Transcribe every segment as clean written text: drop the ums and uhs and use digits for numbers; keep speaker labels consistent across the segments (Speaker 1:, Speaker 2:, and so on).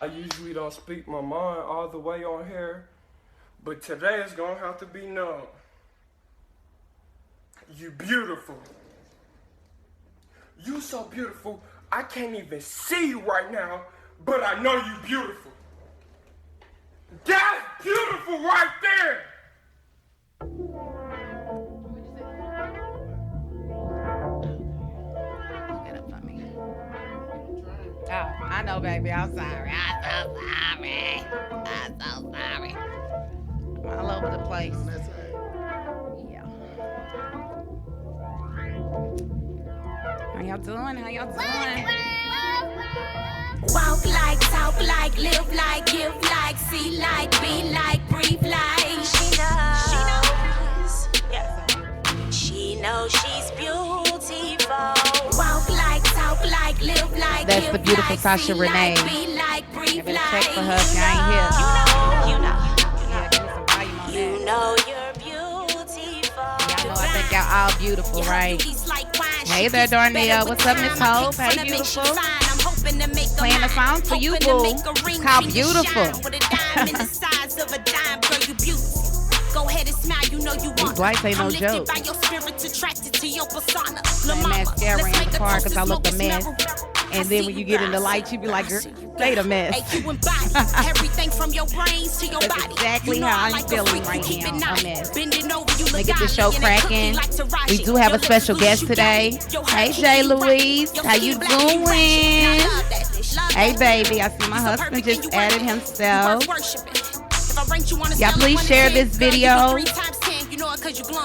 Speaker 1: I usually don't speak my mind all the way on here, but today it's gonna have to be known. You beautiful. You so beautiful, I can't even see you right now, but I know you beautiful. That's beautiful right there.
Speaker 2: Look it up for me. Oh, I know, baby. I'm sorry. I'm so sorry. I'm so sorry. I'm all over the place. Yeah. How y'all doing? How y'all doing?
Speaker 3: Walk like, talk like, live like, give like, see like, be like, breathe like. She knows. Yeah. She knows she's beautiful. Walk like, talk like, live like,
Speaker 2: That's
Speaker 3: give
Speaker 2: the beautiful
Speaker 3: like,
Speaker 2: Sasha
Speaker 3: see
Speaker 2: Renee.
Speaker 3: like, be like,
Speaker 2: You
Speaker 3: breathe
Speaker 2: better
Speaker 3: like.
Speaker 2: check for her if you ain't here.
Speaker 3: You know.
Speaker 2: Yeah, give me some volume on
Speaker 3: You
Speaker 2: that.
Speaker 3: know you're beautiful.
Speaker 2: Y'all know I think y'all all beautiful, right? Hey there, Darnell. What's up, Miss Hope? Hey, beautiful. Playing a song for you, boo. It's called Beautiful.
Speaker 3: Go ahead and smile, you know you want.
Speaker 2: These lights ain't no joke.
Speaker 3: By your spirit, attracted to your persona.
Speaker 2: That mascara in the car because I look a mess. And then when you get in the light, you be like, girl, stay a mess.
Speaker 3: Everything from your brains to your
Speaker 2: That's
Speaker 3: body.
Speaker 2: exactly how I'm feeling right now. A mess. Let's get the show cracking. We do have a special guest today. Hey, Jay Louise. How you doing? Hey, baby. I see my husband just added himself. Y'all please share this video.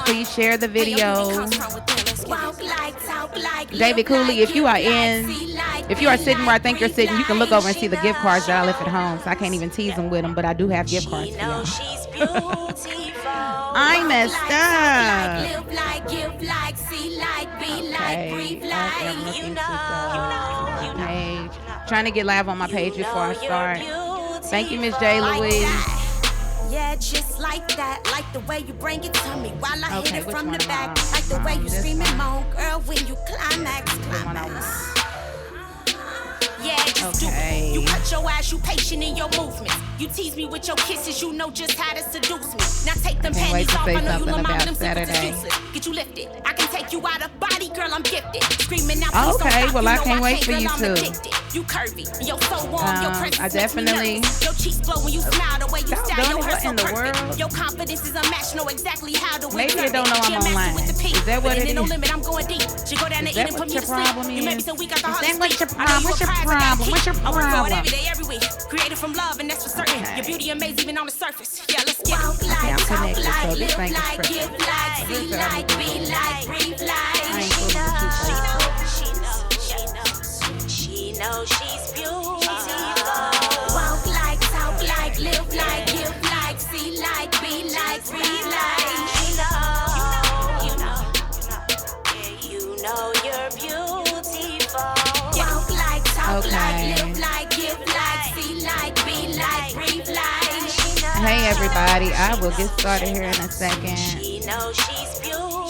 Speaker 2: Please share the video. David Cooley, if you are sitting where I think you're sitting, you can look over and see the gift cards that I left at home. So I can't even tease them with them, but I do have gift cards for y'all. I messed up. Okay, I am looking to go page. Trying to get live on my page before I start. Thank you, Miss J. Louise.
Speaker 3: Yeah, just like that. Like the way you bring it to me while I
Speaker 2: Okay,
Speaker 3: hit it
Speaker 2: which
Speaker 3: from
Speaker 2: one
Speaker 3: the
Speaker 2: am I
Speaker 3: back.
Speaker 2: on?
Speaker 3: Like the way you
Speaker 2: This
Speaker 3: scream
Speaker 2: one.
Speaker 3: and moan, girl, when you climax.
Speaker 2: one I want.
Speaker 3: Yeah, just do
Speaker 2: Okay.
Speaker 3: it. You cut your ass, you patient in your movements. You tease me with your kisses, you know just how to seduce me. Now take them
Speaker 2: can't wait
Speaker 3: panties
Speaker 2: to
Speaker 3: off,
Speaker 2: say
Speaker 3: I know you
Speaker 2: something
Speaker 3: little mama,
Speaker 2: about
Speaker 3: them zippers is
Speaker 2: Saturday.
Speaker 3: useless. Get you lifted, I can take you out of body, girl, I'm gifted. Screaming out, please
Speaker 2: Okay,
Speaker 3: don't stop,
Speaker 2: well,
Speaker 3: you
Speaker 2: I
Speaker 3: know
Speaker 2: can't wait for
Speaker 3: girl,
Speaker 2: you
Speaker 3: I'm
Speaker 2: too.
Speaker 3: addicted. You curvy, and you're so warm, your presence
Speaker 2: I
Speaker 3: makes me
Speaker 2: definitely-
Speaker 3: nervous. Your cheeks glow when you smile, the way you
Speaker 2: Y'all
Speaker 3: style
Speaker 2: done
Speaker 3: your
Speaker 2: it,
Speaker 3: hair
Speaker 2: what
Speaker 3: so
Speaker 2: in the
Speaker 3: perfect.
Speaker 2: world?
Speaker 3: Your confidence is unmatched, know exactly how to
Speaker 2: Maybe
Speaker 3: exert
Speaker 2: they don't know
Speaker 3: it.
Speaker 2: I'm
Speaker 3: She a master
Speaker 2: online.
Speaker 3: with the P,
Speaker 2: Is that what
Speaker 3: but
Speaker 2: it
Speaker 3: ain't no
Speaker 2: is?
Speaker 3: limit, I'm going deep. She go down
Speaker 2: Is
Speaker 3: to eat
Speaker 2: that
Speaker 3: and
Speaker 2: what
Speaker 3: put me
Speaker 2: your
Speaker 3: to sleep.
Speaker 2: problem
Speaker 3: You made me
Speaker 2: is?
Speaker 3: so weak, I can
Speaker 2: Is
Speaker 3: hardly
Speaker 2: that what
Speaker 3: speak.
Speaker 2: your
Speaker 3: I know
Speaker 2: problem-
Speaker 3: you
Speaker 2: what's
Speaker 3: a
Speaker 2: your
Speaker 3: prize, I gotta
Speaker 2: problem?
Speaker 3: keep.
Speaker 2: What's your
Speaker 3: I work for it
Speaker 2: problem?
Speaker 3: every day, every week. Created from love, and that's for certain.
Speaker 2: Okay.
Speaker 3: Your beauty amazing even on the surface. Yeah, let's get it.
Speaker 2: Okay, I'm connected, so this thing is tripping.
Speaker 3: Give like, see like, be like, breathe like.
Speaker 2: I ain't fooling with you,
Speaker 3: She knows she's beautiful. Walk like, talk like, live like, give like, see like, be like, breathe like. You know you're beautiful. Walk like, talk like, live like, give like, see like, be like, breathe like.
Speaker 2: Hey, everybody. I will get started here in a second.
Speaker 3: She knows she's beautiful.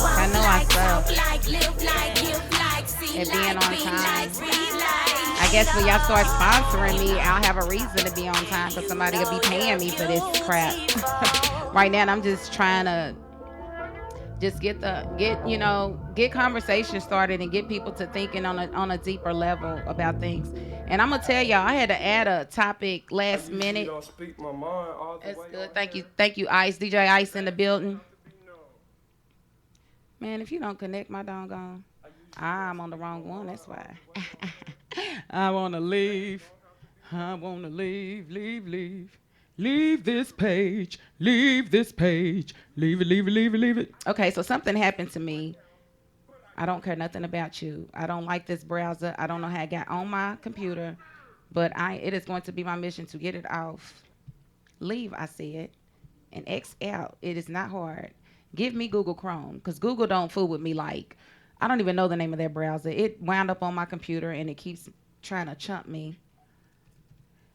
Speaker 2: I know I suck
Speaker 3: Like, live like, give like, see
Speaker 2: at being
Speaker 3: like,
Speaker 2: on
Speaker 3: be
Speaker 2: time.
Speaker 3: like, breathe like.
Speaker 2: I guess when y'all start sponsoring me, I'll have a reason to be on time because somebody will be paying me for this crap. Right now, I'm just trying to just get conversation started and get people to thinking on a deeper level about things. And I'm gonna tell y'all, I had to add a topic last
Speaker 1: I usually
Speaker 2: minute.
Speaker 1: don't speak my mind all the
Speaker 2: That's
Speaker 1: way
Speaker 2: good.
Speaker 1: on
Speaker 2: Thank
Speaker 1: here.
Speaker 2: you, Ice, DJ Ice in the building. Man, if you don't connect my doggone, I'm on the wrong one. That's why. I wanna leave. I wanna leave, leave, leave. Leave this page. Leave this page. Leave it, leave it, leave it, leave it. Okay, so something happened to me. I don't care nothing about you. I don't like this browser. I don't know how it got on my computer, but it is going to be my mission to get it off. Leave, I said, and X out. It is not hard. Give me Google Chrome, because Google don't fool with me like, I don't even know the name of their browser. It wound up on my computer, and it keeps trying to chump me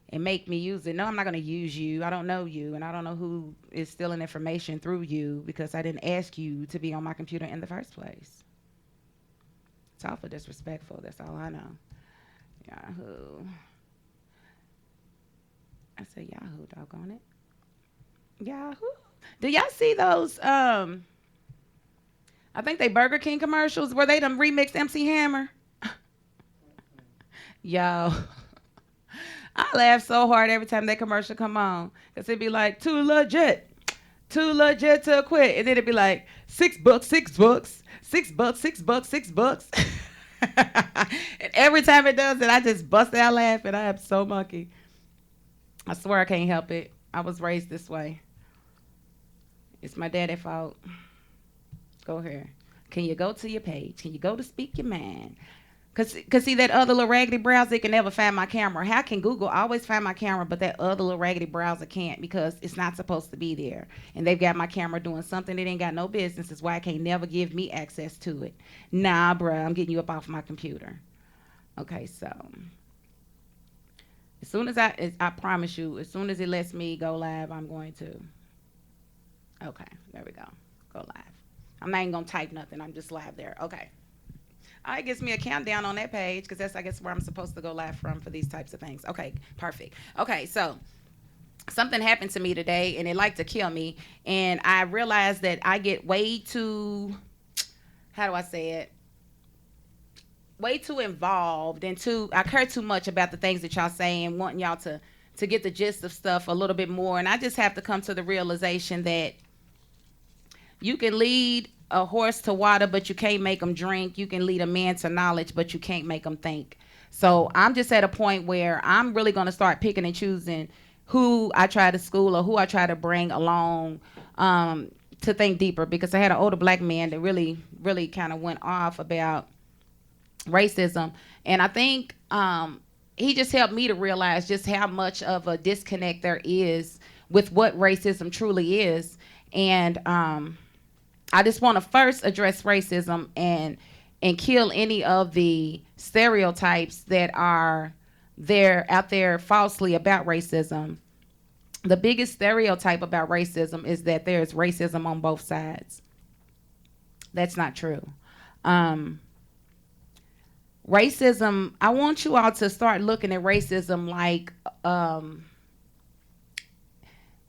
Speaker 2: and make me use it. No, I'm not going to use you. I don't know you, and I don't know who is stealing information through you because I didn't ask you to be on my computer in the first place. It's awful disrespectful. That's all I know. Yahoo. I said Yahoo, doggone it. Yahoo. Do y'all see those? I think they Burger King commercials where they done remixed MC Hammer. Yo, I laugh so hard every time that commercial come on. Cause it'd be like, too legit to quit. And then it'd be like, $6, $6, $6, $6, $6. And every time it does it, I just bust out laughing. I am so monkey. I swear I can't help it. I was raised this way. It's my daddy's fault. Go here. Can you go to your page? Can you go to speak your mind? Cause see that other little raggedy browser, it can never find my camera. How can Google always find my camera, but that other little raggedy browser can't because it's not supposed to be there. And they've got my camera doing something that ain't got no business. That's why it can't never give me access to it. Nah, bruh, I'm getting you up off my computer. Okay, so as soon as I promise you, as soon as it lets me go live, I'm going to. Okay, there we go. Go live. I'm not even gonna type nothing. I'm just live there. Okay. It gives me a countdown on that page because that's, I guess, where I'm supposed to go live from for these types of things. Okay, perfect. Okay, so something happened to me today, and it liked to kill me. And I realized that I get way too, how do I say it? Way too involved and I care too much about the things that y'all say and wanting y'all to get the gist of stuff a little bit more. And I just have to come to the realization that you can lead a horse to water, but you can't make them drink. You can lead a man to knowledge, but you can't make them think. So I'm just at a point where I'm really going to start picking and choosing who I try to school or who I try to bring along to think deeper. Because I had an older black man that really, really kind of went off about racism. And I think he just helped me to realize just how much of a disconnect there is with what racism truly is. And I just want to first address racism and kill any of the stereotypes that are out there falsely about racism. The biggest stereotype about racism is that there's racism on both sides. That's not true. Racism, I want you all to start looking at racism like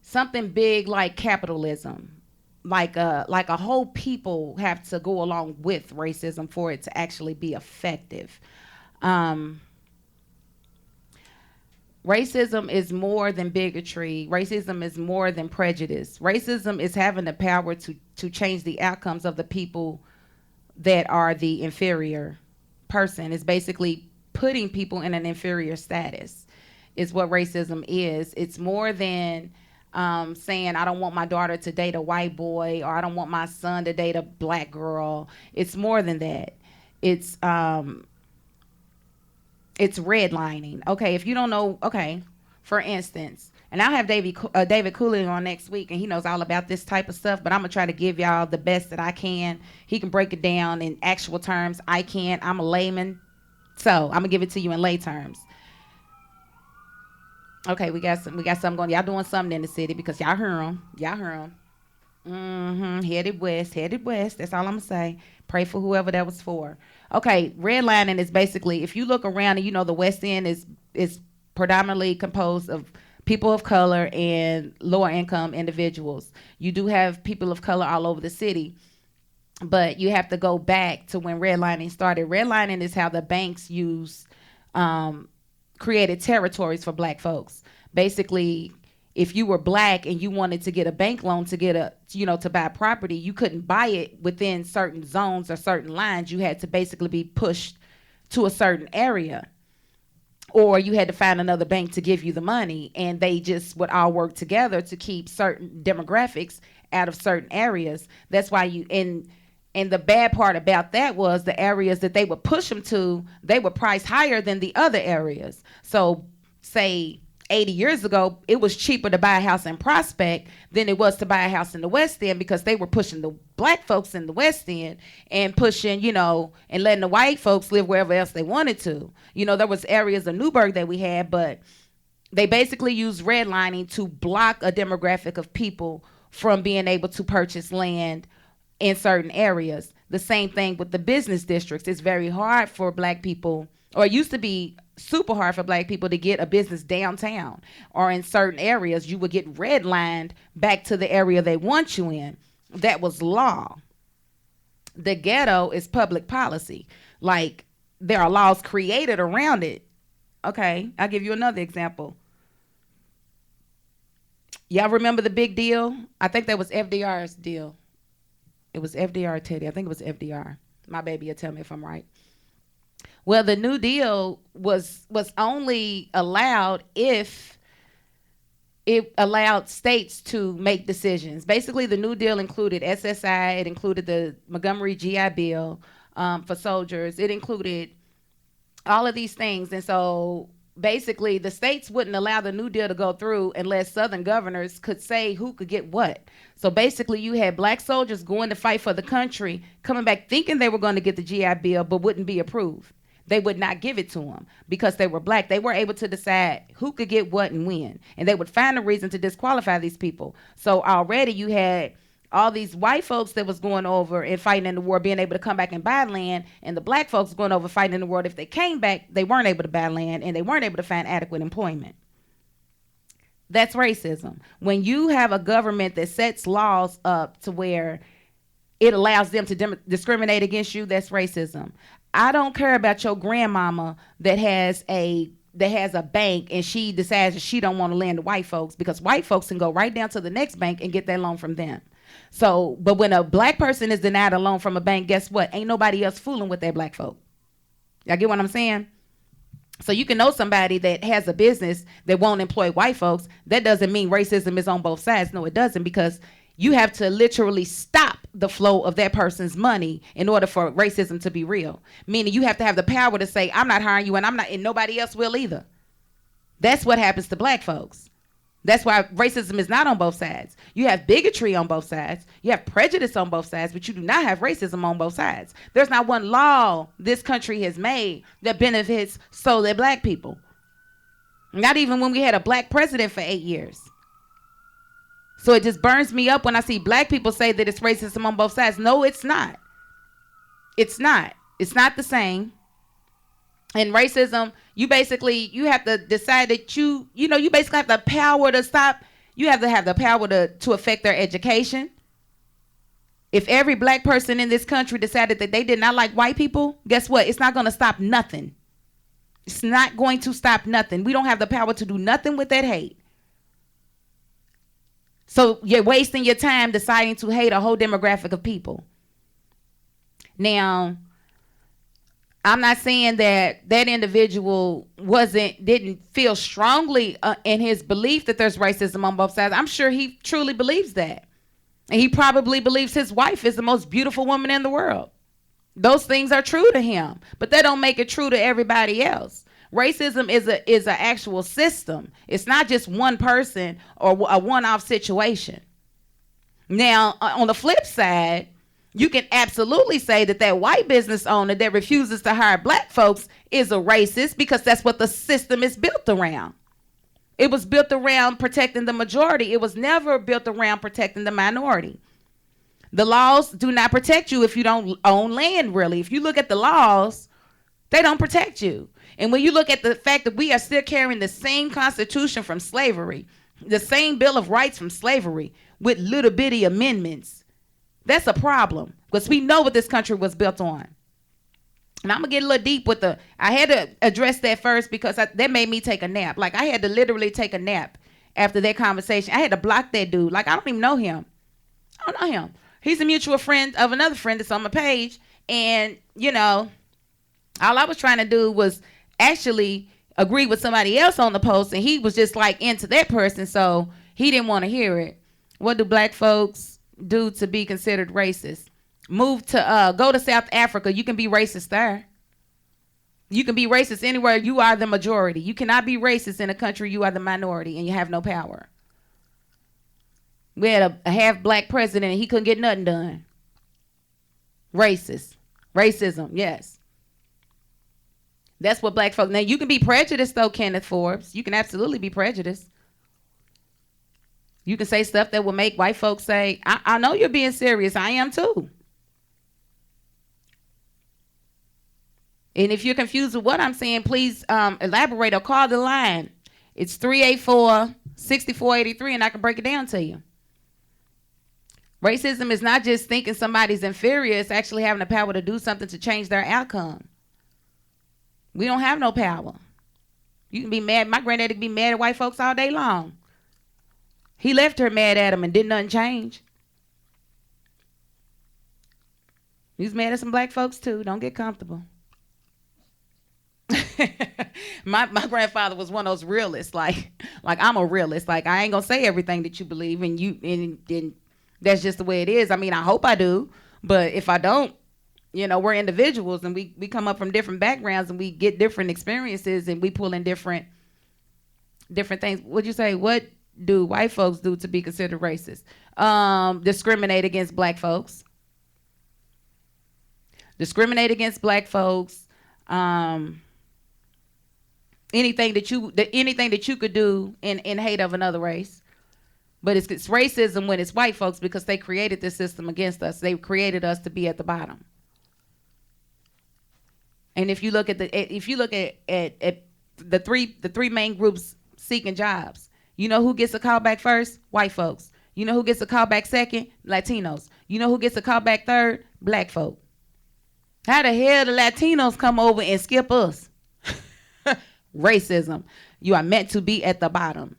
Speaker 2: something big like capitalism. Like a whole people have to go along with racism for it to actually be effective. Racism is more than bigotry. Racism is more than prejudice. Racism is having the power to change the outcomes of the people that are the inferior person. It's basically putting people in an inferior status is what racism is. It's more than saying I don't want my daughter to date a white boy or I don't want my son to date a black girl. It's more than that. It's redlining. Okay, if you don't know, okay, for instance, and I'll have David Cooley on next week, and he knows all about this type of stuff, but I'm going to try to give y'all the best that I can. He can break it down in actual terms. I can't. I'm a layman, so I'm going to give it to you in lay terms. Okay, we got something going. Y'all doing something in the city because y'all heard them. Headed west. That's all I'm gonna say. Pray for whoever that was for. Okay, redlining is basically, if you look around and you know the West End is predominantly composed of people of color and lower income individuals. You do have people of color all over the city, but you have to go back to when redlining started. Redlining is how the banks created territories for black folks. Basically, if you were black and you wanted to get a bank loan to buy property, you couldn't buy it within certain zones or certain lines. You had to basically be pushed to a certain area, or you had to find another bank to give you the money, and they just would all work together to keep certain demographics out of certain areas. That's why and the bad part about that was the areas that they would push them to, they were priced higher than the other areas. So say 80 years ago, it was cheaper to buy a house in Prospect than it was to buy a house in the West End because they were pushing the black folks in the West End and pushing, and letting the white folks live wherever else they wanted to. There was areas of Newburgh that we had, but they basically used redlining to block a demographic of people from being able to purchase land in certain areas. The same thing with the business districts. It's very hard for black people, or it used to be super hard for black people to get a business downtown, or in certain areas you would get redlined back to the area they want you in. That was law. The ghetto is public policy. Like, there are laws created around it. Okay, I'll give you another example. Y'all remember the big deal? I think that was FDR's deal. It was FDR, Teddy. I think it was FDR. My baby will tell me if I'm right. Well, the New Deal was only allowed if it allowed states to make decisions. Basically, the New Deal included SSI. It included the Montgomery GI Bill for soldiers. It included all of these things. And so basically, the states wouldn't allow the New Deal to go through unless Southern governors could say who could get what. So basically, you had black soldiers going to fight for the country, coming back thinking they were going to get the GI Bill, but wouldn't be approved. They would not give it to them because they were black. They were able to decide who could get what and when. And they would find a reason to disqualify these people. So already you had all these white folks that was going over and fighting in the war being able to come back and buy land, and the black folks going over fighting in the war. If they came back, they weren't able to buy land and they weren't able to find adequate employment. That's racism. When you have a government that sets laws up to where it allows them to discriminate against you, that's racism. I don't care about your grandmama that has a bank and she decides that she don't want to lend to white folks, because white folks can go right down to the next bank and get that loan from them. So, but when a black person is denied a loan from a bank, guess what? Ain't nobody else fooling with that black folk. Y'all get what I'm saying? So you can know somebody that has a business that won't employ white folks. That doesn't mean racism is on both sides. No, it doesn't, because you have to literally stop the flow of that person's money in order for racism to be real. Meaning you have to have the power to say, I'm not hiring you and nobody else will either. That's what happens to black folks. That's why racism is not on both sides. You have bigotry on both sides. You have prejudice on both sides, but you do not have racism on both sides. There's not one law this country has made that benefits solely black people. Not even when we had a black president for 8 years. So it just burns me up when I see black people say that it's racism on both sides. No, it's not. It's not. It's not the same. And racism, you have to decide that you basically have the power to stop. You have to have the power to affect their education. If every black person in this country decided that they did not like white people, guess what? It's not going to stop nothing. It's not going to stop nothing. We don't have the power to do nothing with that hate. So you're wasting your time deciding to hate a whole demographic of people. Now, I'm not saying that individual didn't feel strongly in his belief that there's racism on both sides. I'm sure he truly believes that. And he probably believes his wife is the most beautiful woman in the world. Those things are true to him, but that don't make it true to everybody else. Racism is an actual system. It's not just one person or a one-off situation. Now, on the flip side, you can absolutely say that white business owner that refuses to hire black folks is a racist, because that's what the system is built around. It was built around protecting the majority. It was never built around protecting the minority. The laws do not protect you if you don't own land, really. If you look at the laws, they don't protect you. And when you look at the fact that we are still carrying the same Constitution from slavery, the same Bill of Rights from slavery, with little bitty amendments, that's a problem, because we know what this country was built on. And I'm going to get a little deep with I had to address that first, because that made me take a nap. Like, I had to literally take a nap after that conversation. I had to block that dude. Like, I don't even know him. I don't know him. He's a mutual friend of another friend that's on my page. And, all I was trying to do was actually agree with somebody else on the post, and he was just like into that person, so he didn't want to hear it. What do black folks do to be considered racist? Go to South Africa. You can be racist there. You can be racist anywhere. You are the majority. You cannot be racist in a country you are the minority and you have no power. We had a half black president and he couldn't get nothing done. Racism, yes. That's what black folks. Now, you can be prejudiced, though, Kenneth Forbes. You can absolutely be prejudiced. You can say stuff that will make white folks say, I know you're being serious. I am, too. And if you're confused with what I'm saying, please elaborate or call the line. It's 384-6483, and I can break it down to you. Racism is not just thinking somebody's inferior. It's actually having the power to do something to change their outcome. We don't have no power. You can be mad. My granddaddy can be mad at white folks all day long. He left her mad at him and didn't nothing change. He was mad at some black folks too. Don't get comfortable. my grandfather was one of those realists. Like I'm a realist. Like, I ain't gonna say everything that you believe, and that's just the way it is. I mean, I hope I do, but if I don't, we're individuals, and we come up from different backgrounds, and we get different experiences, and we pull in different things. What'd you say? What do white folks do to be considered racist? Discriminate against black folks. Discriminate against black folks. Anything that you could do in hate of another race. But it's racism when it's white folks, because they created this system against us. They created us to be at the bottom. And if you look at the three main groups seeking jobs, you know who gets a call back first? White folks. You know who gets a call back second? Latinos. You know who gets a call back third? Black folk. How the hell the Latinos come over and skip us? Racism. You are meant to be at the bottom.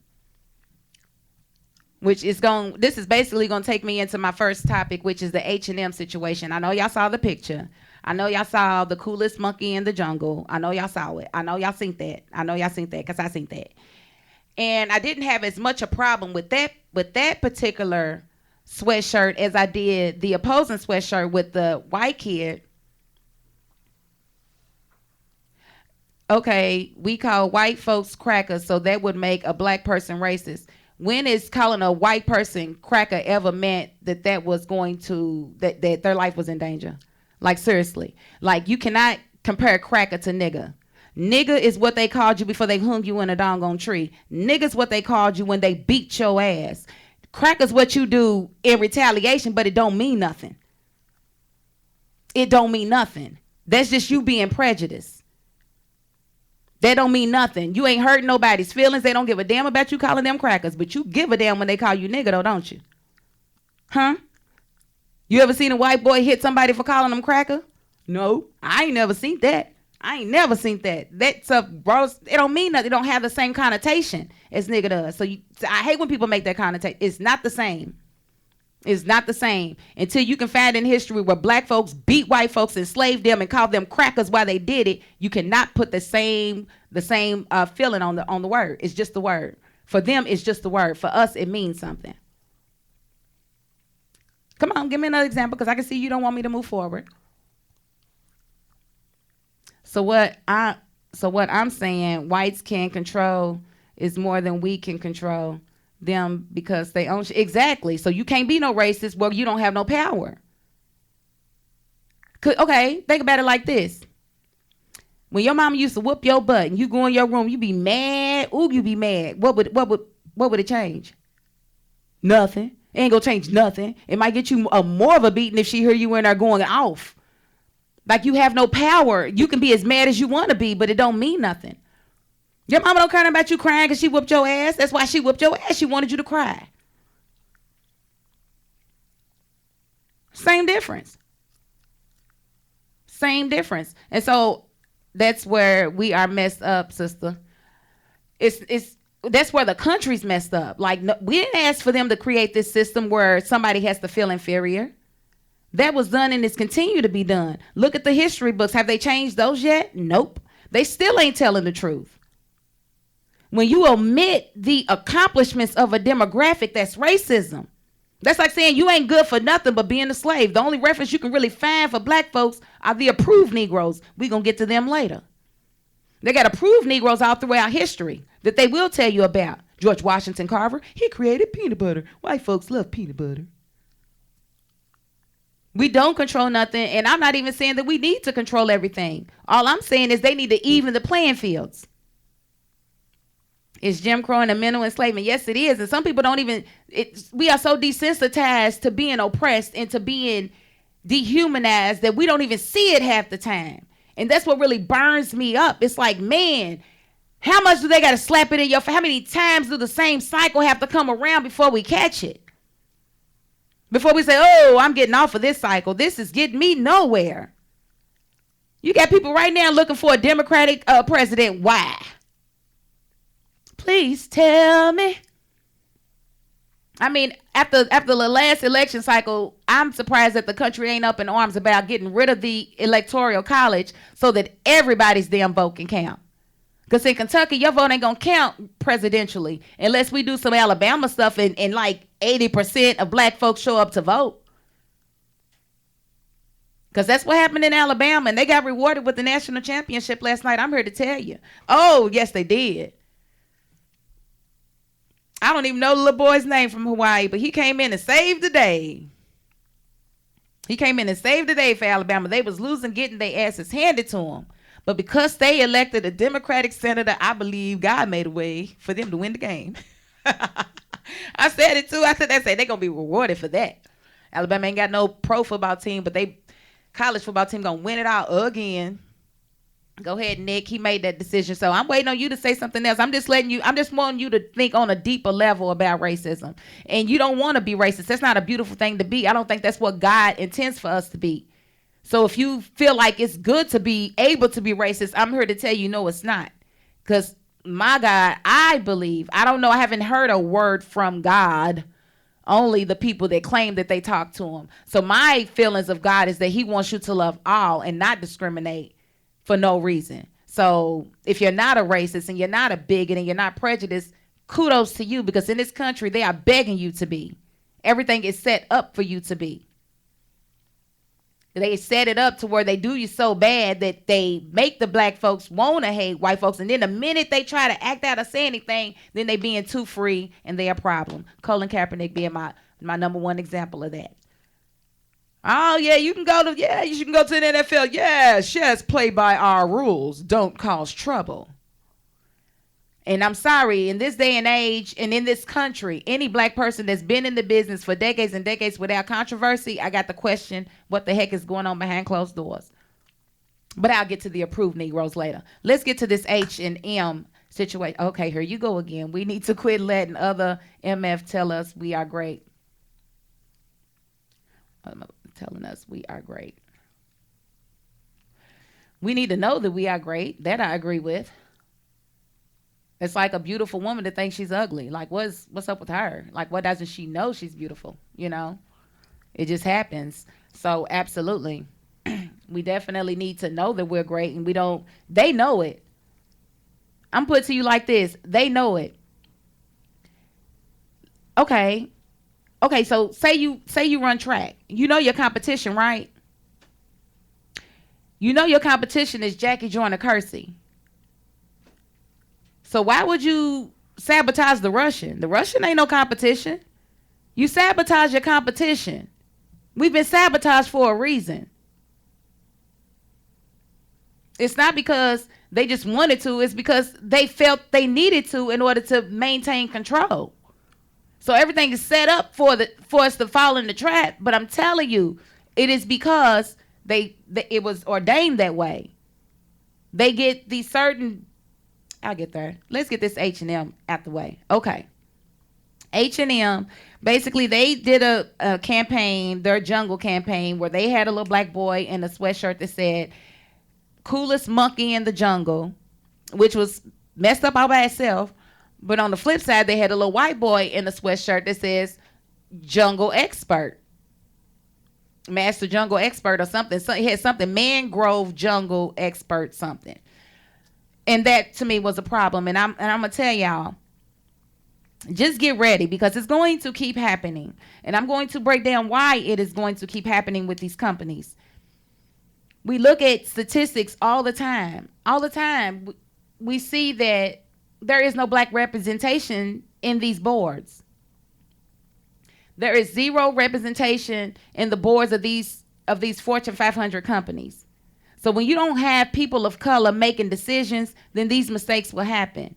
Speaker 2: This is basically going to take me into my first topic, which is the H&M situation. I know y'all saw the picture. I know y'all saw the coolest monkey in the jungle. I know y'all saw it. I know y'all seen that. Because I seen that. And I didn't have as much a problem with that particular sweatshirt as I did the opposing sweatshirt with the white kid. Okay, we call white folks crackers, so that would make a black person racist. When is calling a white person cracker ever meant that was going to, that their life was in danger? Like, seriously. Like, you cannot compare cracker to nigga. Nigga is what they called you before they hung you in a doggone tree. Nigga's what they called you when they beat your ass. Cracker's what you do in retaliation, but it don't mean nothing. It don't mean nothing. That's just you being prejudiced. That don't mean nothing. You ain't hurting nobody's feelings. They don't give a damn about you calling them crackers, but you give a damn when they call you nigga, though, don't you? Huh? You ever seen a white boy hit somebody for calling them cracker? No, I ain't never seen that. That stuff, bro, it don't mean nothing. It don't have the same connotation as nigga does. So I hate when people make that connotation. It's not the same. It's not the same until you can find in history where black folks beat white folks, enslaved them, and called them crackers while they did it. You cannot put the same feeling on the word. It's just the word. For them, it's just the word. For us, it means something. Come on, give me another example, because I can see you don't want me to move forward. So what I'm saying, whites can control is more than we can control them, because they own exactly. So you can't be no racist where you don't have no power. Okay, think about it like this. When your mama used to whoop your butt and you go in your room, you be mad. Ooh, you be mad. What would it change? Nothing. It ain't gonna change nothing. It might get you more of a beating if she hear you in there going off. Like, you have no power. You can be as mad as you want to be, but it don't mean nothing. Your mama don't care about you crying because she whooped your ass. That's why she whooped your ass. She wanted you to cry. Same difference. And so that's where we are messed up, sister. That's where the country's messed up. Like, no, we didn't ask for them to create this system where somebody has to feel inferior. That was done and it's continued to be done. Look at the history books. Have they changed those yet? Nope. They still ain't telling the truth. When you omit the accomplishments of a demographic, that's racism. That's like saying you ain't good for nothing but being a slave. The only reference you can really find for black folks are the approved Negroes. We're going to get to them later. They got approved Negroes all throughout history that they will tell you about. George Washington Carver, he created peanut butter. White folks love peanut butter. We don't control nothing, and I'm not even saying that we need to control everything. All I'm saying is they need to even the playing fields. Is Jim Crow and a mental enslavement? Yes, it is. And some people don't even, we are so desensitized to being oppressed and to being dehumanized that we don't even see it half the time. And that's what really burns me up. It's like, man, how much do they got to slap it in your face? How many times do the same cycle have to come around before we catch it? Before we say, oh, I'm getting off of this cycle. This is getting me nowhere. You got people right now looking for a Democratic president. Why? Please tell me. I mean, after the last election cycle, I'm surprised that the country ain't up in arms about getting rid of the electoral college so that everybody's damn vote can count. Because in Kentucky, your vote ain't going to count presidentially unless we do some Alabama stuff and like 80% of black folks show up to vote. Because that's what happened in Alabama, and they got rewarded with the national championship last night. I'm here to tell you. Oh, yes, they did. I don't even know the little boy's name from Hawaii, but he came in and saved the day. He came in and saved the day for Alabama. They was losing, getting their asses handed to them. But because they elected a Democratic senator, I believe God made a way for them to win the game. I said it too. I said they're going to be rewarded for that. Alabama ain't got no pro football team, but they college football team going to win it out again. Go ahead, Nick. He made that decision. So I'm waiting on you to say something else. I'm just wanting you to think on a deeper level about racism. And you don't want to be racist. That's not a beautiful thing to be. I don't think that's what God intends for us to be. So if you feel like it's good to be able to be racist, I'm here to tell you, no, it's not. Because my God, I believe, I don't know, I haven't heard a word from God, only the people that claim that they talk to him. So my feelings of God is that he wants you to love all and not discriminate for no reason. So if you're not a racist and you're not a bigot and you're not prejudiced, kudos to you, because in this country, they are begging you to be. Everything is set up for you to be. They set it up to where they do you so bad that they make the black folks want to hate white folks. And then the minute they try to act out or say anything, then they being too free and they're a problem. Colin Kaepernick being my number one example of that. Oh, yeah, you can go to the NFL. Yes, play by our rules. Don't cause trouble. And I'm sorry, in this day and age and in this country, any black person that's been in the business for decades and decades without controversy, I got the question, what the heck is going on behind closed doors? But I'll get to the approved Negroes later. Let's get to this H&M situation. Okay, here you go again. We need to quit letting other MF tell us we are great. Telling us we are great. We need to know that we are great. That I agree with. It's like a beautiful woman that thinks she's ugly. Like, what's up with her? Like, what doesn't she know she's beautiful? You know, it just happens. So absolutely, we definitely need to know that we're great, and they know it. I'm put to you like this. They know it. Okay. So say you run track. You know your competition, right? You know your competition is Jackie Joyner Kersee. So why would you sabotage the Russian? The Russian ain't no competition. You sabotage your competition. We've been sabotaged for a reason. It's not because they just wanted to. It's because they felt they needed to in order to maintain control. So everything is set up for us to fall in the trap. But I'm telling you, it is because it was ordained that way. They get these certain... I'll get there. Let's get this H&M out the way. Okay. H&M, basically they did a campaign, their jungle campaign, where they had a little black boy in a sweatshirt that said, coolest monkey in the jungle, which was messed up all by itself. But on the flip side, they had a little white boy in a sweatshirt that says jungle expert. Master jungle expert or something. So it had something, Mangrove jungle expert something. And that to me was a problem. And I'm gonna tell y'all, just get ready, because it's going to keep happening. And I'm going to break down why it is going to keep happening with these companies. We look at statistics all the time. All the time, we see that there is no black representation in these boards. There is zero representation in the boards of these Fortune 500 companies. So when you don't have people of color making decisions, then these mistakes will happen.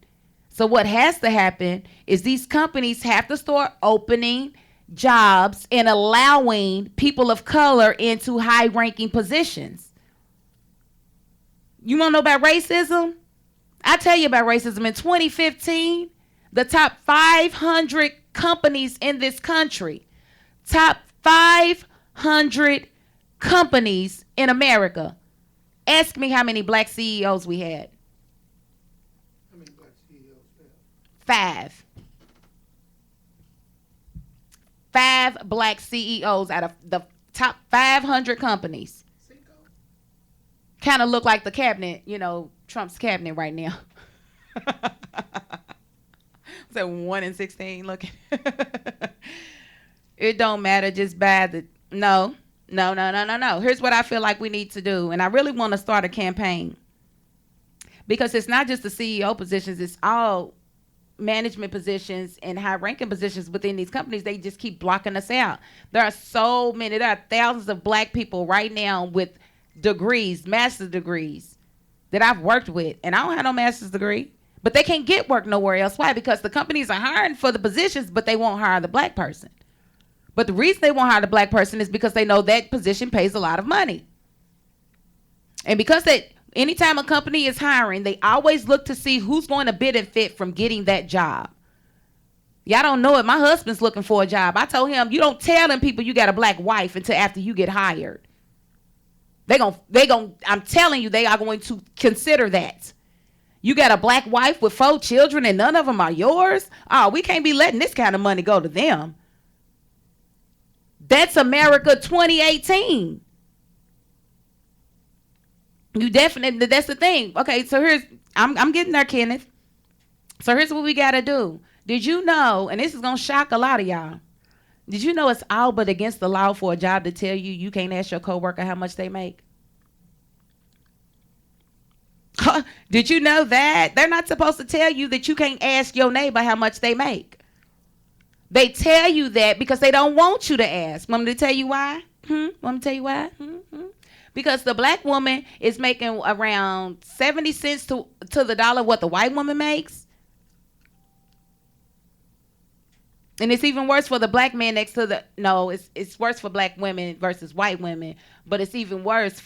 Speaker 2: So what has to happen is these companies have to start opening jobs and allowing people of color into high-ranking positions. You want to know about racism? I tell you about racism. In 2015, the top 500 companies in this country, top 500 companies in America. Ask me how many black CEOs we had.
Speaker 4: How many black CEOs have?
Speaker 2: 5. 5 black CEOs out of the top 500 companies. Kind of look like the cabinet, Trump's cabinet right now. Is that 1 in 16 looking? It don't matter, just buy the, no. Here's what I feel like we need to do. And I really want to start a campaign. Because it's not just the CEO positions, it's all management positions and high ranking positions within these companies. They just keep blocking us out. There are thousands of black people right now with degrees, master's degrees that I've worked with, and I don't have no master's degree, but they can't get work nowhere else. Why? Because the companies are hiring for the positions, but they won't hire the black person. But the reason they won't hire the black person is because they know that position pays a lot of money. And because anytime a company is hiring, they always look to see who's going to benefit from getting that job. Y'all don't know it. My husband's looking for a job. I told him, you don't tell them people you got a black wife until after you get hired. I'm telling you, they are going to consider that. You got a black wife with 4 children and none of them are yours? Oh, we can't be letting this kind of money go to them. That's America 2018. You definitely, that's the thing. Okay, so I'm getting there, Kenneth. So here's what we got to do. Did you know, and this is going to shock a lot of y'all, did you know it's all but against the law for a job to tell you can't ask your coworker how much they make? Did you know that? They're not supposed to tell you that you can't ask your neighbor how much they make. They tell you that because they don't want you to ask. Want me to tell you why? Want me to tell you why? Because the black woman is making around 70 cents to the dollar what the white woman makes. And it's even worse for the black man it's worse for black women versus white women, but it's even worse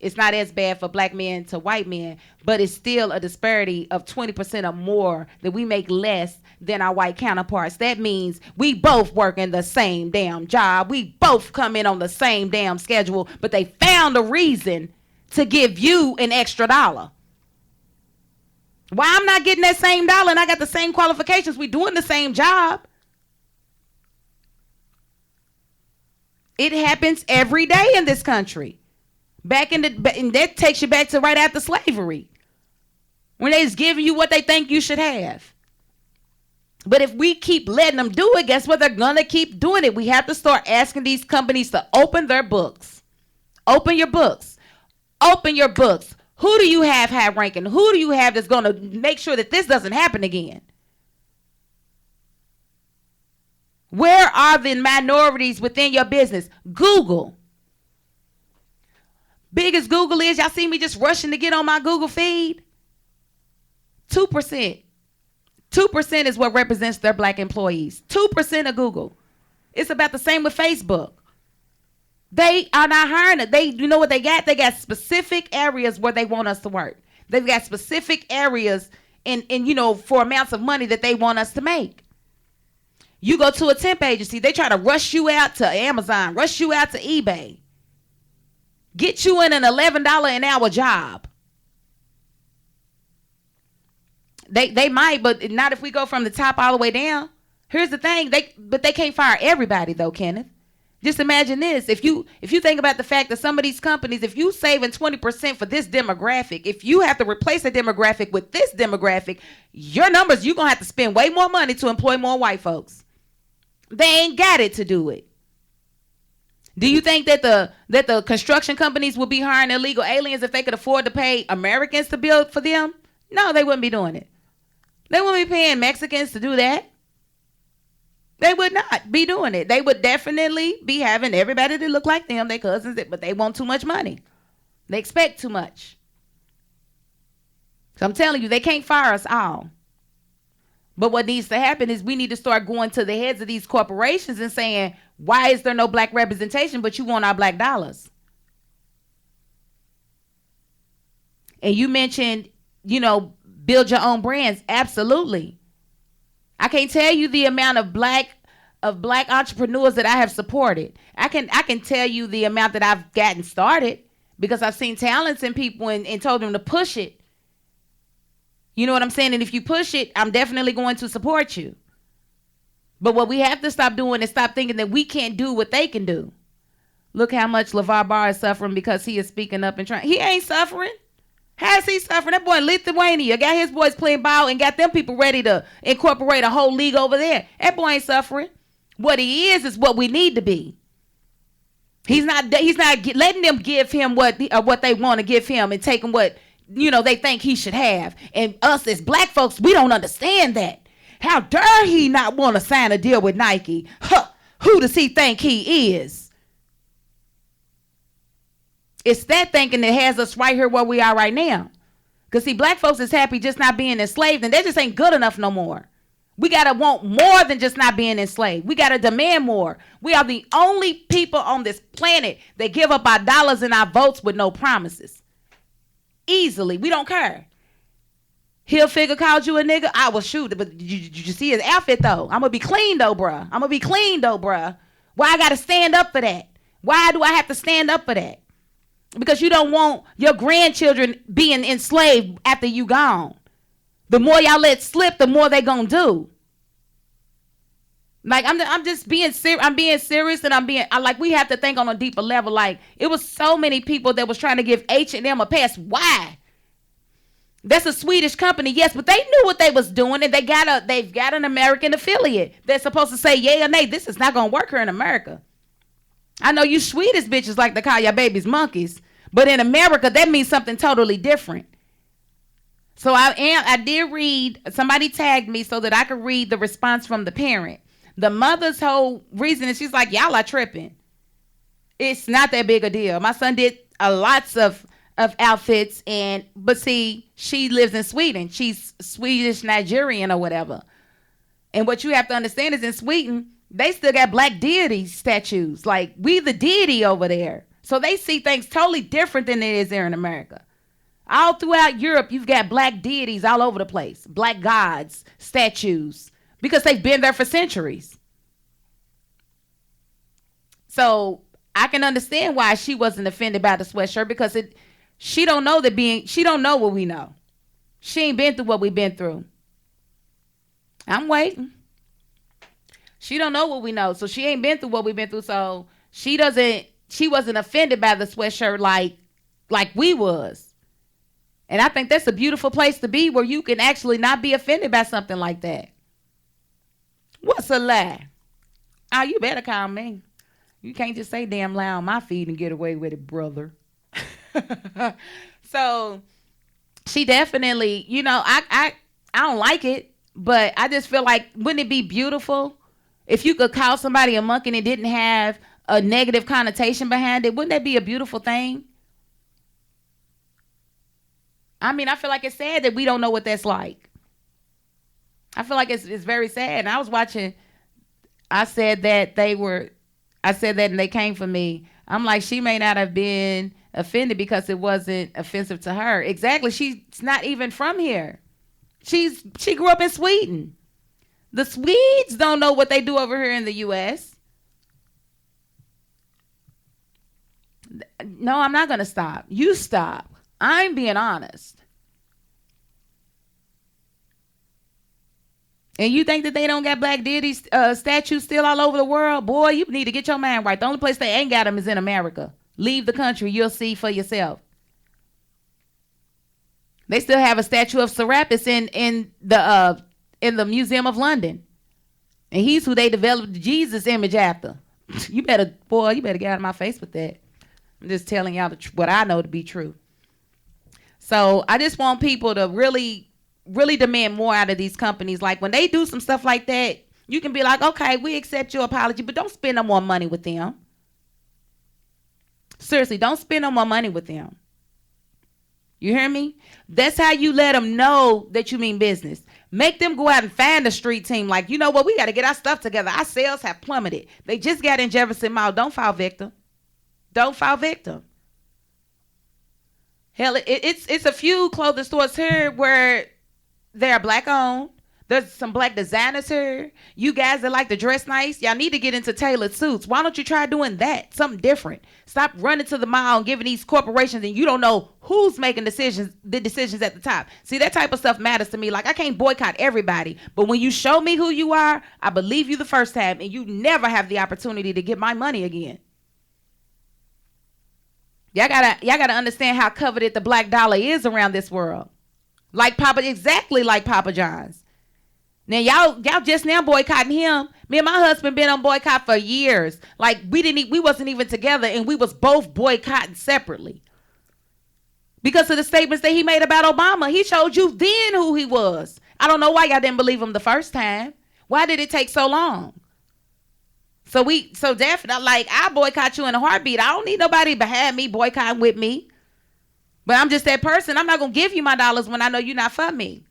Speaker 2: it's not as bad for black men to white men, but it's still a disparity of 20% or more that we make less than our white counterparts. That means we both work in the same damn job. We both come in on the same damn schedule, but they found a reason to give you an extra dollar. Why I'm not getting that same dollar and I got the same qualifications? We doing the same job. It happens every day in this country. And that takes you back to right after slavery, when they just giving you what they think you should have. But if we keep letting them do it, guess what? They're gonna keep doing it. We have to start asking these companies to open their books. Open your books. Open your books. Who do you have high ranking? Who do you have that's going to make sure that this doesn't happen again? Where are the minorities within your business? Google. Big as Google is, y'all see me just rushing to get on my Google feed? 2%. 2% is what represents their black employees. 2% of Google. It's about the same with Facebook. They are not hiring it. You know what they got? They got specific areas where they want us to work. They've got specific areas for amounts of money that they want us to make. You go to a temp agency, they try to rush you out to Amazon, rush you out to eBay. Get you in an $11 an hour job. They might, but not if we go from the top all the way down. Here's the thing, they can't fire everybody though, Kenneth. Just imagine this. If you think about the fact that some of these companies, if you saving 20% for this demographic, if you have to replace a demographic with this demographic, your numbers, you're going to have to spend way more money to employ more white folks. They ain't got it to do it. Do you think that the construction companies would be hiring illegal aliens if they could afford to pay Americans to build for them? No, they wouldn't be doing it. They wouldn't be paying Mexicans to do that. They would not be doing it. They would definitely be having everybody that look like them, their cousins, but they want too much money. They expect too much. So I'm telling you, they can't fire us all. But what needs to happen is we need to start going to the heads of these corporations and saying, why is there no black representation, but you want our black dollars? And you mentioned, build your own brands. Absolutely. I can't tell you the amount of black entrepreneurs that I have supported. I can tell you the amount that I've gotten started because I've seen talents in people and told them to push it. You know what I'm saying? And if you push it, I'm definitely going to support you. But what we have to stop doing is stop thinking that we can't do what they can do. Look how much LeVar Ball is suffering because he is speaking up and trying. He ain't suffering. How's he suffering? That boy in Lithuania got his boys playing ball and got them people ready to incorporate a whole league over there. That boy ain't suffering. What he is what we need to be. He's not letting them give him what they want to give him and taking what they think he should have. And us as black folks, we don't understand that. How dare he not want to sign a deal with Nike? Huh, who does he think he is? It's that thinking that has us right here where we are right now. Because see, black folks is happy just not being enslaved, and that just ain't good enough no more. We got to want more than just not being enslaved. We got to demand more. We are the only people on this planet that give up our dollars and our votes with no promises. Easily. We don't care. Hilfiger called you a nigga. I will shoot. But did you see his outfit, though? I'm going to be clean, though, bruh. Why I got to stand up for that? Why do I have to stand up for that? Because you don't want your grandchildren being enslaved after you gone. The more y'all let slip, the more they gonna do. Like I'm just being serious. I'm being serious, and we have to think on a deeper level. Like it was so many people that was trying to give H&M a pass. Why? That's a Swedish company, yes, but they knew what they was doing, and they've got an American affiliate that's supposed to say yay or nay. This is not gonna work here in America. I know you Swedish bitches like to call your babies monkeys, but in America that means something totally different. So I did read, somebody tagged me so that I could read the response from the parent. The mother's whole reason is she's like, y'all are tripping. It's not that big a deal. My son did lots of outfits, but see, she lives in Sweden. She's Swedish Nigerian or whatever. And what you have to understand is in Sweden, they still got black deity statues. Like we the deity over there. So they see things totally different than it is there in America. All throughout Europe, you've got black deities all over the place. Black gods, statues, because they've been there for centuries. So I can understand why she wasn't offended by the sweatshirt because she don't know what we know. She ain't been through what we've been through. I'm waiting. She don't know what we know, so she ain't been through what we've been through. So she wasn't offended by the sweatshirt like we was. And I think that's a beautiful place to be where you can actually not be offended by something like that. What's a lie? Oh, you better call me. You can't just say damn lie on my feed and get away with it, brother. So she definitely, I don't like it, but I just feel like, wouldn't it be beautiful if you could call somebody a monkey and it didn't have a negative connotation behind it? Wouldn't that be a beautiful thing? I mean, I feel like it's sad that we don't know what that's like. I feel like it's very sad. And I was watching, I said that and they came for me. I'm like, she may not have been offended because it wasn't offensive to her. Exactly. She's not even from here. She grew up in Sweden. The Swedes don't know what they do over here in the U.S. No, I'm not going to stop. You stop. I'm being honest. And you think that they don't got black deity statues still all over the world? Boy, you need to get your mind right. The only place they ain't got them is in America. Leave the country. You'll see for yourself. They still have a statue of Serapis in the Museum of London. And he's who they developed the Jesus image after. You better get out of my face with that. I'm just telling y'all what I know to be true. So I just want people to really, really demand more out of these companies. Like when they do some stuff like that, you can be like, okay, we accept your apology, but don't spend no more money with them. Seriously, don't spend no more money with them. You hear me? That's how you let them know that you mean business. Make them go out and find a street team. Like, you know what? We got to get our stuff together. Our sales have plummeted. They just got in Jefferson Mall. Don't fall victim. Don't fall victim. Hell, it's a few clothing stores here where they're black owned. There's some black designers here. You guys that like to dress nice, y'all need to get into tailored suits. Why don't you try doing that? Something different. Stop running to the mall and giving these corporations and you don't know who's making the decisions at the top. See, that type of stuff matters to me. Like, I can't boycott everybody, but when you show me who you are, I believe you the first time and you never have the opportunity to get my money again. Y'all gotta understand how coveted the black dollar is around this world. Exactly like Papa John's. Now y'all just now boycotting him. Me and my husband been on boycott for years. Like we wasn't even together and we was both boycotting separately. Because of the statements that he made about Obama. He showed you then who he was. I don't know why y'all didn't believe him the first time. Why did it take so long? So definitely, like, I boycott you in a heartbeat. I don't need nobody behind me boycotting with me. But I'm just that person. I'm not going to give you my dollars when I know you're not for me.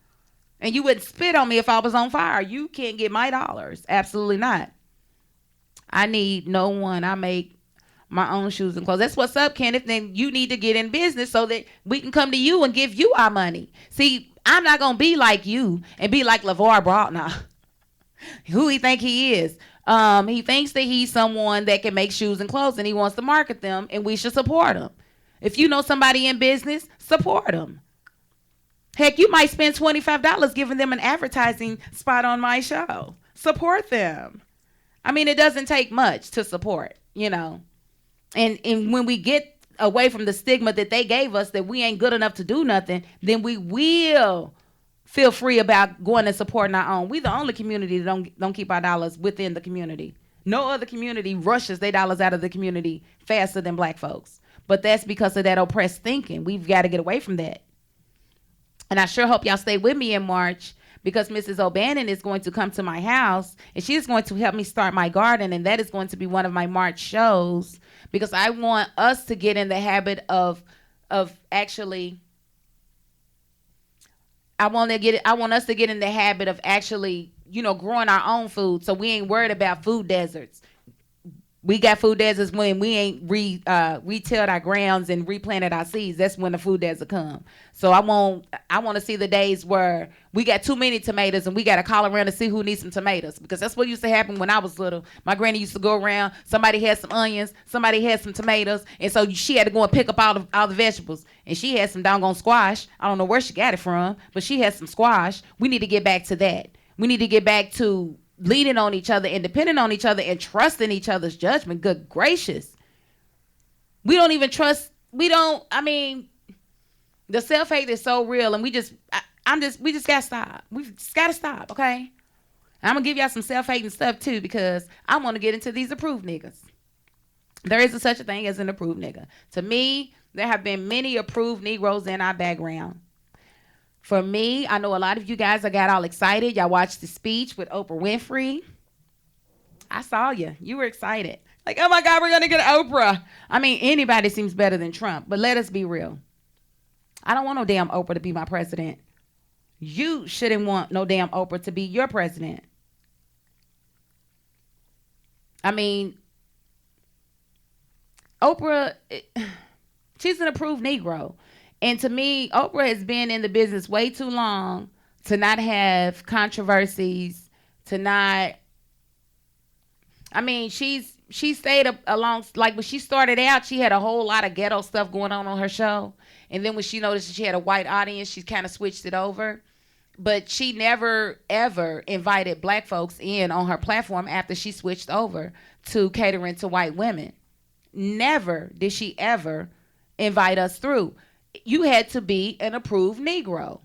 Speaker 2: And you wouldn't spit on me if I was on fire. You can't get my dollars. Absolutely not. I need no one. I make my own shoes and clothes. That's what's up, Kenneth. Then you need to get in business so that we can come to you and give you our money. See, I'm not going to be like you and be like LeVar Broughton. Who he think he is. He thinks that he's someone that can make shoes and clothes and he wants to market them and we should support him. If you know somebody in business, support them. Heck, you might spend $25 giving them an advertising spot on my show. Support them. I mean, it doesn't take much to support, you know. And when we get away from the stigma that they gave us that we ain't good enough to do nothing, then we will feel free about going and supporting our own. We the only community that don't keep our dollars within the community. No other community rushes their dollars out of the community faster than black folks. But that's because of that oppressed thinking. We've got to get away from that. And I sure hope y'all stay with me in March because Mrs. O'Bannon is going to come to my house and she's going to help me start my garden. And that is going to be one of my March shows because I want us to get in the habit of actually, I want us to get in the habit of actually, you know, growing our own food. So we ain't worried about food deserts. We got food deserts when we ain't retilled our grounds and replanted our seeds. That's when the food desert come. So I want to see the days where we got too many tomatoes and we got to call around to see who needs some tomatoes because that's what used to happen when I was little. My granny used to go around. Somebody had some onions. Somebody had some tomatoes, and so she had to go and pick up all the vegetables. And she had some doggone squash. I don't know where she got it from, but she had some squash. We need to get back to that. We need to get back to leaning on each other and depending on each other and trusting each other's judgment. Good gracious. We don't even trust. I mean, the self-hate is so real and we just got to stop. We just got to stop, okay? I'm going to give y'all some self-hating stuff too because I want to get into these approved niggas. There isn't such a thing as an approved nigga. To me, there have been many approved Negroes in our background. For me, I know a lot of you guys got all excited. Y'all watched the speech with Oprah Winfrey. I saw you. You were excited. Like, oh my God, we're going to get Oprah. I mean, anybody seems better than Trump, but let us be real. I don't want no damn Oprah to be my president. You shouldn't want no damn Oprah to be your president. I mean, Oprah, she's an approved Negro. And to me, Oprah has been in the business way too long to not have controversies, to not, I mean, she stayed along, like when she started out, she had a whole lot of ghetto stuff going on her show. And then when she noticed that she had a white audience, she kind of switched it over. But she never, ever invited black folks in on her platform after she switched over to catering to white women. Never did she ever invite us through. You had to be an approved Negro,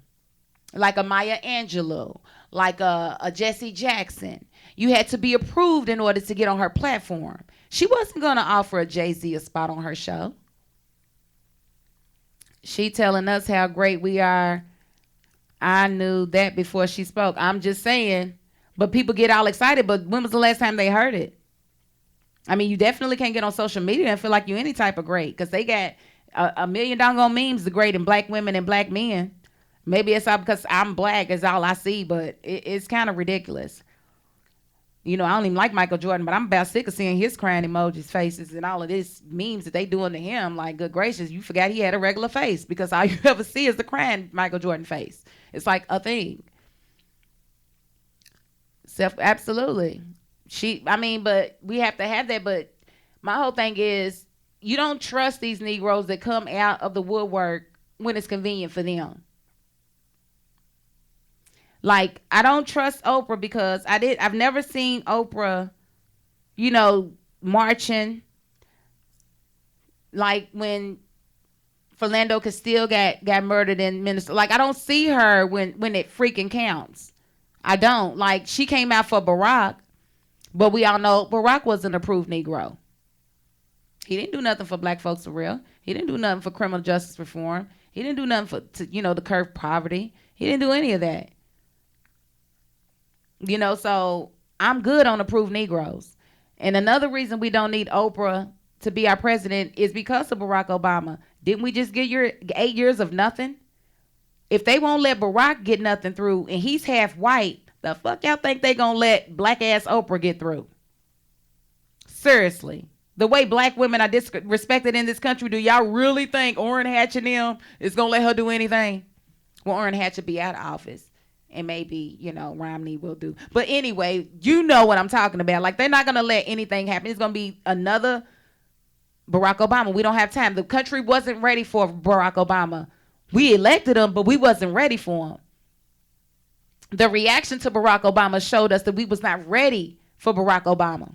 Speaker 2: like a Maya Angelou, like a Jesse Jackson. You had to be approved in order to get on her platform. She wasn't going to offer a Jay-Z a spot on her show. She telling us how great we are. I knew that before she spoke. I'm just saying, but people get all excited, but when was the last time they heard it? I mean, you definitely can't get on social media and feel like you're any type of great because they got a million doggone memes degrading black women and black men. Maybe it's all because I'm black is all I see, but it's kind of ridiculous. You know, I don't even like Michael Jordan, but I'm about sick of seeing his crying emojis, faces, and all of this memes that they doing to him. Like, good gracious, you forgot he had a regular face, because all you ever see is the crying Michael Jordan face. It's like a thing. Absolutely. But we have to have that. But my whole thing is, you don't trust these Negroes that come out of the woodwork when it's convenient for them. Like, I don't trust Oprah because I've never seen Oprah, you know, marching. Like when Philando Castile got murdered in Minnesota. Like, I don't see her when it freaking counts. I don't. Like, she came out for Barack, but we all know Barack was an approved Negro. He didn't do nothing for black folks for real. He didn't do nothing for criminal justice reform. He didn't do nothing to curb poverty. He didn't do any of that. You know, so I'm good on approved Negroes. And another reason we don't need Oprah to be our president is because of Barack Obama. Didn't we just get your 8 years of nothing? If they won't let Barack get nothing through and he's half white, the fuck y'all think they gonna let black ass Oprah get through? Seriously. The way black women are disrespected in this country, do y'all really think Orrin Hatch and them is gonna let her do anything? Well, Orrin Hatch will be out of office. And maybe, you know, Romney will do. But anyway, you know what I'm talking about. Like, they're not going to let anything happen. It's going to be another Barack Obama. We don't have time. The country wasn't ready for Barack Obama. We elected him, but we wasn't ready for him. The reaction to Barack Obama showed us that we was not ready for Barack Obama.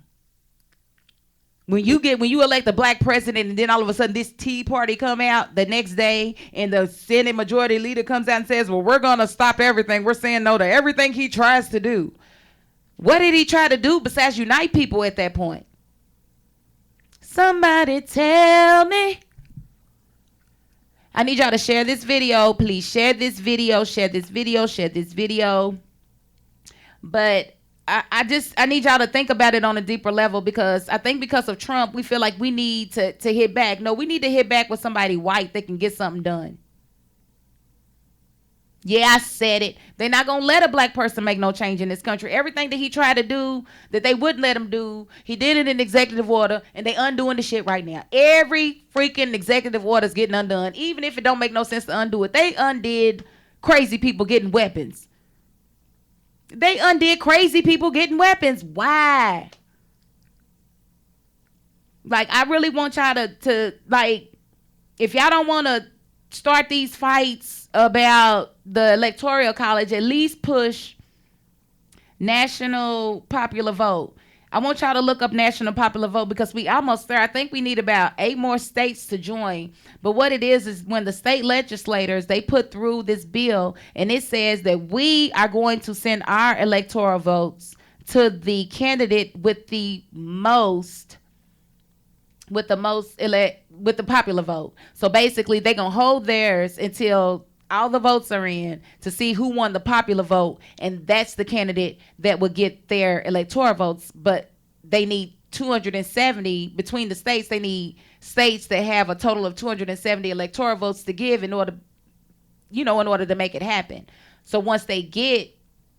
Speaker 2: When you elect a black president and then all of a sudden this Tea Party come out the next day and the Senate Majority Leader comes out and says, well, we're going to stop everything. We're saying no to everything he tries to do. What did he try to do besides unite people at that point? Somebody tell me. I need y'all to share this video. Please share this video, share this video, share this video. But I need y'all to think about it on a deeper level, because I think because of Trump, we feel like we need to hit back. No, we need to hit back with somebody white that can get something done. Yeah, I said it. They're not going to let a black person make no change in this country. Everything that he tried to do that they wouldn't let him do, he did it in executive order, and they undoing the shit right now. Every freaking executive order is getting undone, even if it don't make no sense to undo it. They undid crazy people getting weapons. They undid crazy people getting weapons. Why? Like, I really want y'all to like, if y'all don't want to start these fights about the Electoral College, at least push national popular vote. I want y'all to look up national popular vote, because we almost there. I think we need about 8 more states to join. But what it is when the state legislators, they put through this bill, and it says that we are going to send our electoral votes to the candidate with the popular vote. So basically, they're going to hold theirs until all the votes are in to see who won the popular vote, and that's the candidate that will get their electoral votes. But they need 270 between the states. They need states that have a total of 270 electoral votes to give in order to make it happen. So once they get,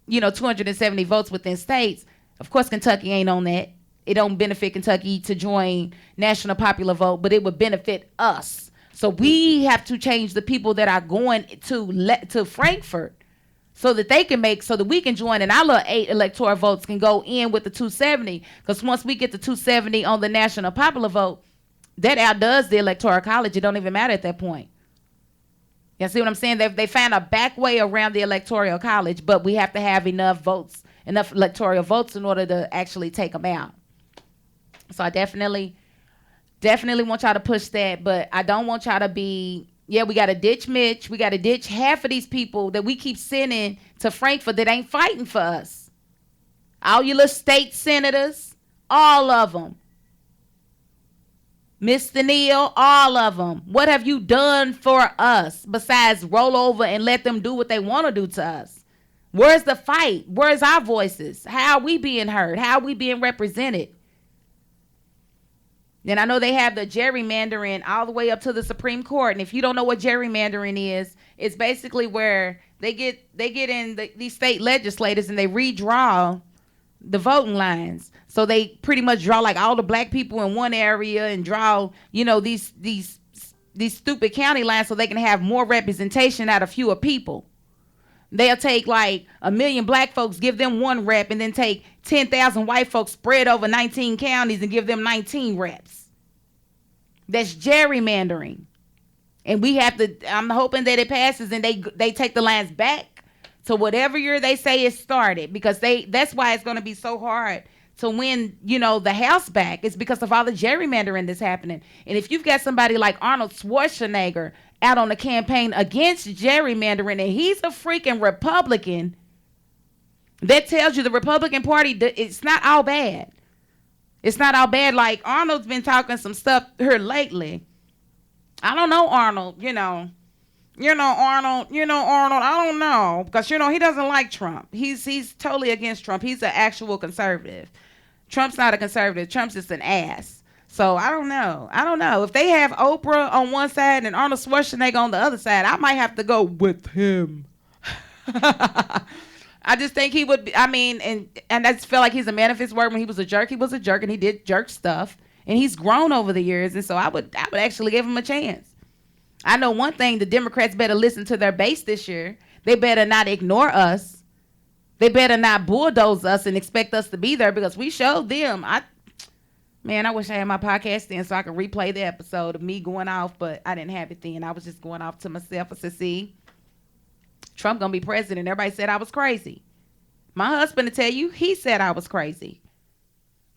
Speaker 2: 270 votes within states, of course Kentucky ain't on that. It don't benefit Kentucky to join national popular vote, but it would benefit us. So we have to change the people that are going to Frankfurt so that we can join, and our little 8 electoral votes can go in with the 270. Because once we get the 270 on the national popular vote, that outdoes the Electoral College. It don't even matter at that point. You see what I'm saying? They found a back way around the Electoral College, but we have to have enough electoral votes in order to actually take them out. So I definitely want y'all to push that, but I don't want y'all to be, we got to ditch Mitch. We got to ditch half of these people that we keep sending to Frankfurt that ain't fighting for us. All you little state senators, all of them. Mr. Neal, all of them. What have you done for us besides roll over and let them do what they want to do to us? Where's the fight? Where's our voices? How are we being heard? How are we being represented? Then I know they have the gerrymandering all the way up to the Supreme Court. And if you don't know what gerrymandering is, it's basically where they get in these state legislators and they redraw the voting lines. So they pretty much draw like all the black people in one area and draw, these stupid county lines so they can have more representation out of fewer people. They'll take like 1 million black folks, give them one rep, and then take 10,000 white folks spread over 19 counties and give them 19 reps. That's gerrymandering. And I'm hoping that it passes and they take the lines back to whatever year they say it started, because that's why it's going to be so hard to win, the House back. It's because of all the gerrymandering that's happening. And if you've got somebody like Arnold Schwarzenegger out on the campaign against gerrymandering, and he's a freaking Republican, that tells you the Republican Party, it's not all bad. It's not all bad. Like, Arnold's been talking some stuff here lately. I don't know Arnold, Arnold, I don't know, because, he doesn't like Trump. He's totally against Trump. He's an actual conservative. Trump's not a conservative. Trump's just an ass. So I don't know. If they have Oprah on one side and Arnold Schwarzenegger on the other side, I might have to go with him. I just think he would be, and I just feel like he's a man of his word. When he was a jerk, and he did jerk stuff. And he's grown over the years, and so I would actually give him a chance. I know one thing: the Democrats better listen to their base this year. They better not ignore us. They better not bulldoze us and expect us to be there, because we showed them. I wish I had my podcast then so I could replay the episode of me going off, but I didn't have it then. I was just going off to myself. I said, see, Trump gonna be president. Everybody said I was crazy. My husband, to tell you, he said I was crazy.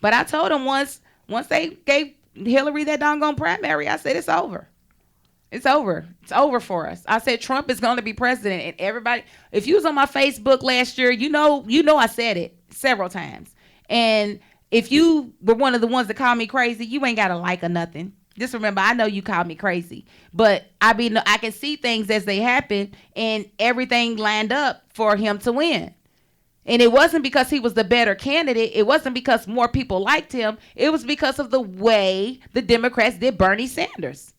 Speaker 2: But I told him once they gave Hillary that doggone primary, I said, it's over. It's over. It's over for us. I said, Trump is going to be president. And everybody, if you was on my Facebook last year, you know I said it several times. And if you were one of the ones that called me crazy, you ain't got to like or nothing. Just remember, I know you called me crazy. But I can see things as they happen, and everything lined up for him to win. And it wasn't because he was the better candidate. It wasn't because more people liked him. It was because of the way the Democrats did Bernie Sanders.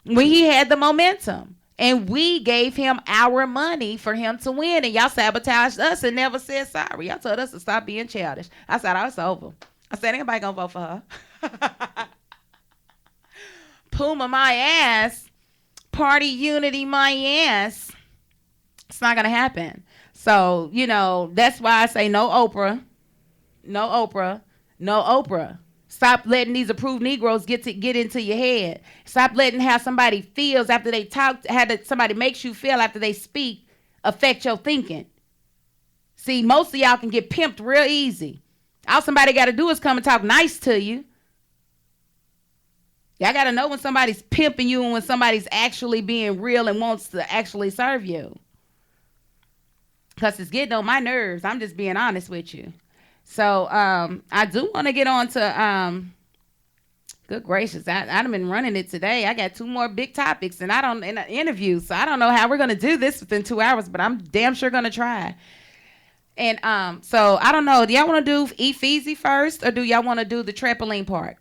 Speaker 2: When he had the momentum. And we gave him our money for him to win. And y'all sabotaged us and never said sorry. Y'all told us to stop being childish. I said, oh, it's over. I said, ain't nobody gonna vote for her. Puma my ass. Party unity my ass. It's not gonna happen. So, that's why I say no Oprah. No Oprah. No Oprah. Stop letting these approved Negroes get into your head. Stop letting how somebody feels after they talk, somebody makes you feel after they speak affect your thinking. See, most of y'all can get pimped real easy. All somebody got to do is come and talk nice to you. Y'all got to know when somebody's pimping you and when somebody's actually being real and wants to actually serve you. Because it's getting on my nerves. I'm just being honest with you. So I do want to get on to, good gracious, I've been running it today. I got 2 more big topics in an interview. So I don't know how we're going to do this within 2 hours, but I'm damn sure going to try. And so I don't know. Do y'all want to do Ephesi first, or do y'all want to do the trampoline park?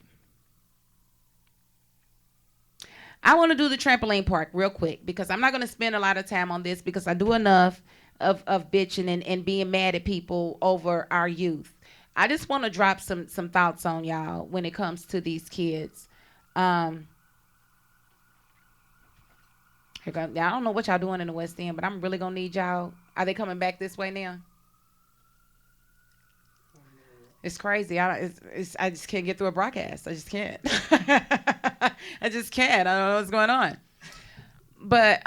Speaker 2: I want to do the trampoline park real quick, because I'm not going to spend a lot of time on this, because I do enough of bitching and being mad at people over our youth. I just want to drop some thoughts on y'all when it comes to these kids. I don't know what y'all doing in the West End, but I'm really gonna need y'all. Are they coming back this way now? It's crazy. I just can't get through a broadcast. I just can't. I just can't. I don't know what's going on. But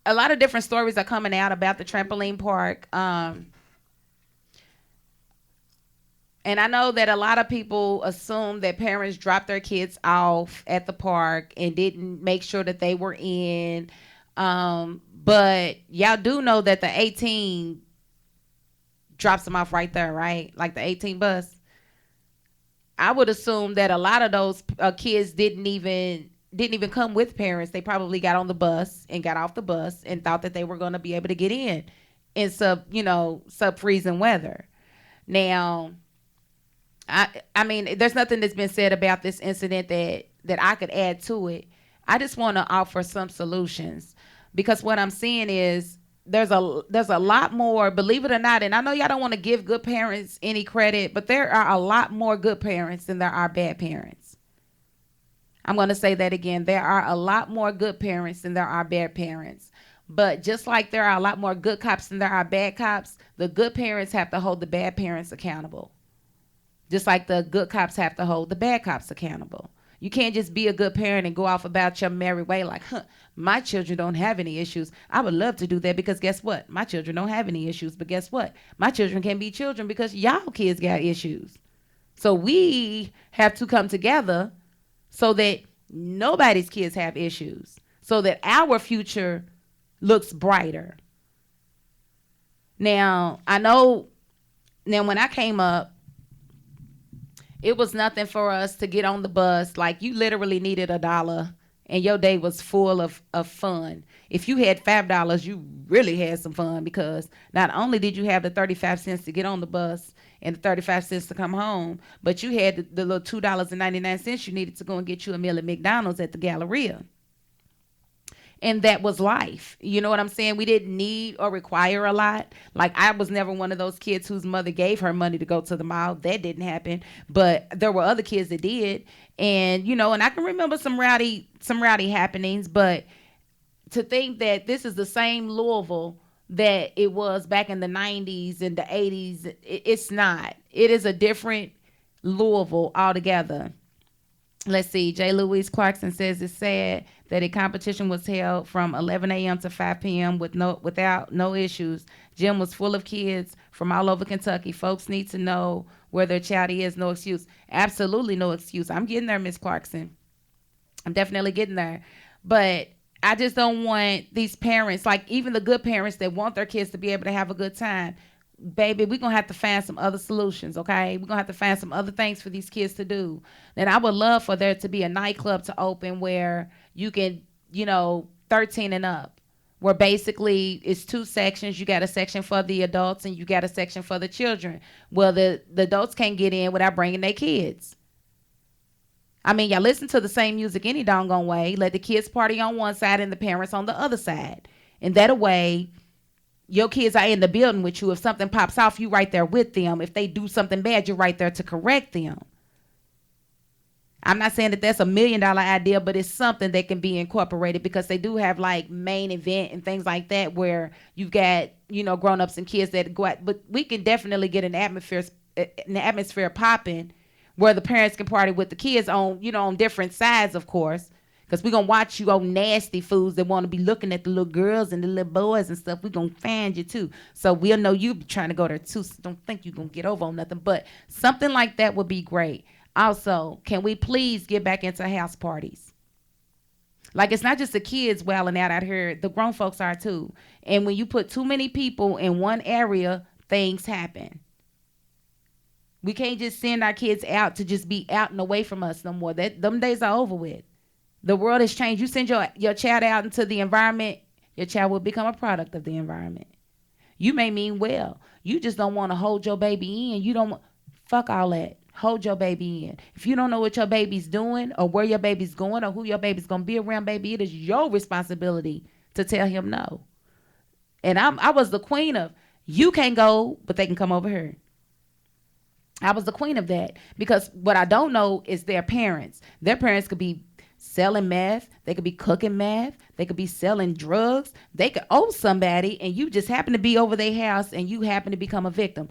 Speaker 2: a lot of different stories are coming out about the trampoline park. And I know that a lot of people assume that parents dropped their kids off at the park and didn't make sure that they were in. But y'all do know that the 18 drops them off right there, right? Like the 18 bus. I would assume that a lot of those kids didn't even come with parents. They probably got on the bus and got off the bus and thought that they were going to be able to get in sub-freezing weather. Now, I mean, there's nothing that's been said about this incident that I could add to it. I just want to offer some solutions, because what I'm seeing is there's a lot more, believe it or not, and I know y'all don't want to give good parents any credit, but there are a lot more good parents than there are bad parents. I'm going to say that again. There are a lot more good parents than there are bad parents. But just like there are a lot more good cops than there are bad cops, the good parents have to hold the bad parents accountable. Just like the good cops have to hold the bad cops accountable. You can't just be a good parent and go off about your merry way like, my children don't have any issues. I would love to do that because guess what? My children don't have any issues. But guess what? My children can be children because y'all kids got issues. So we have to come together so that nobody's kids have issues, so that our future looks brighter. Now, I know, when I came up, it was nothing for us to get on the bus. Like, you literally needed $1 and your day was full of fun. If you had $5, you really had some fun because not only did you have the 35 cents to get on the bus and the 35 cents to come home, but you had the little $2.99 you needed to go and get you a meal at McDonald's at the Galleria. And that was life. You know what I'm saying? We didn't need or require a lot. Like, I was never one of those kids whose mother gave her money to go to the mall. That didn't happen. But there were other kids that did. And, and I can remember some rowdy happenings. But to think that this is the same Louisville that it was back in the 90s and the 80s, it's not. It is a different Louisville altogether. Let's see. J. Louise Clarkson says it's sad that a competition was held from 11 a.m. to 5 p.m. without no issues. Gym was full of kids from all over Kentucky. Folks need to know where their child is. No excuse. Absolutely no excuse. I'm getting there, Miss Clarkson. I'm definitely getting there. But I just don't want these parents, like even the good parents that want their kids to be able to have a good time. Baby, we're going to have to find some other solutions, okay? We're going to have to find some other things for these kids to do. And I would love for there to be a nightclub to open where you can, 13 and up, where basically it's 2 sections. You got a section for the adults and you got a section for the children. Well, the adults can't get in without bringing their kids. I mean, y'all listen to the same music any doggone way. Let the kids party on one side and the parents on the other side. And that way, your kids are in the building with you. If something pops off, you right there with them. If they do something bad, you're right there to correct them. I'm not saying that that's $1 million idea, but it's something that can be incorporated because they do have like main event and things like that where you've got, grown-ups and kids that go out. But we can definitely get an atmosphere popping where the parents can party with the kids on, on different sides, of course. Because we're going to watch you on nasty fools that want to be looking at the little girls and the little boys and stuff. We're going to find you, too. So we'll know you be trying to go there, too. So don't think you're going to get over on nothing. But something like that would be great. Also, can we please get back into house parties? Like, it's not just the kids wailing out here. The grown folks are, too. And when you put too many people in one area, things happen. We can't just send our kids out to just be out and away from us no more. Them days are over with. The world has changed. You send your child out into the environment, your child will become a product of the environment. You may mean well. You just don't want to hold your baby in. You don't fuck all that. Hold your baby in. If you don't know what your baby's doing or where your baby's going or who your baby's going to be around, baby, it is your responsibility to tell him no. And I was the queen of, you can't go, but they can come over here. I was the queen of that because what I don't know is their parents. Their parents could be selling meth. They could be cooking meth. They could be selling drugs. They could owe somebody and you just happen to be over their house and you happen to become a victim.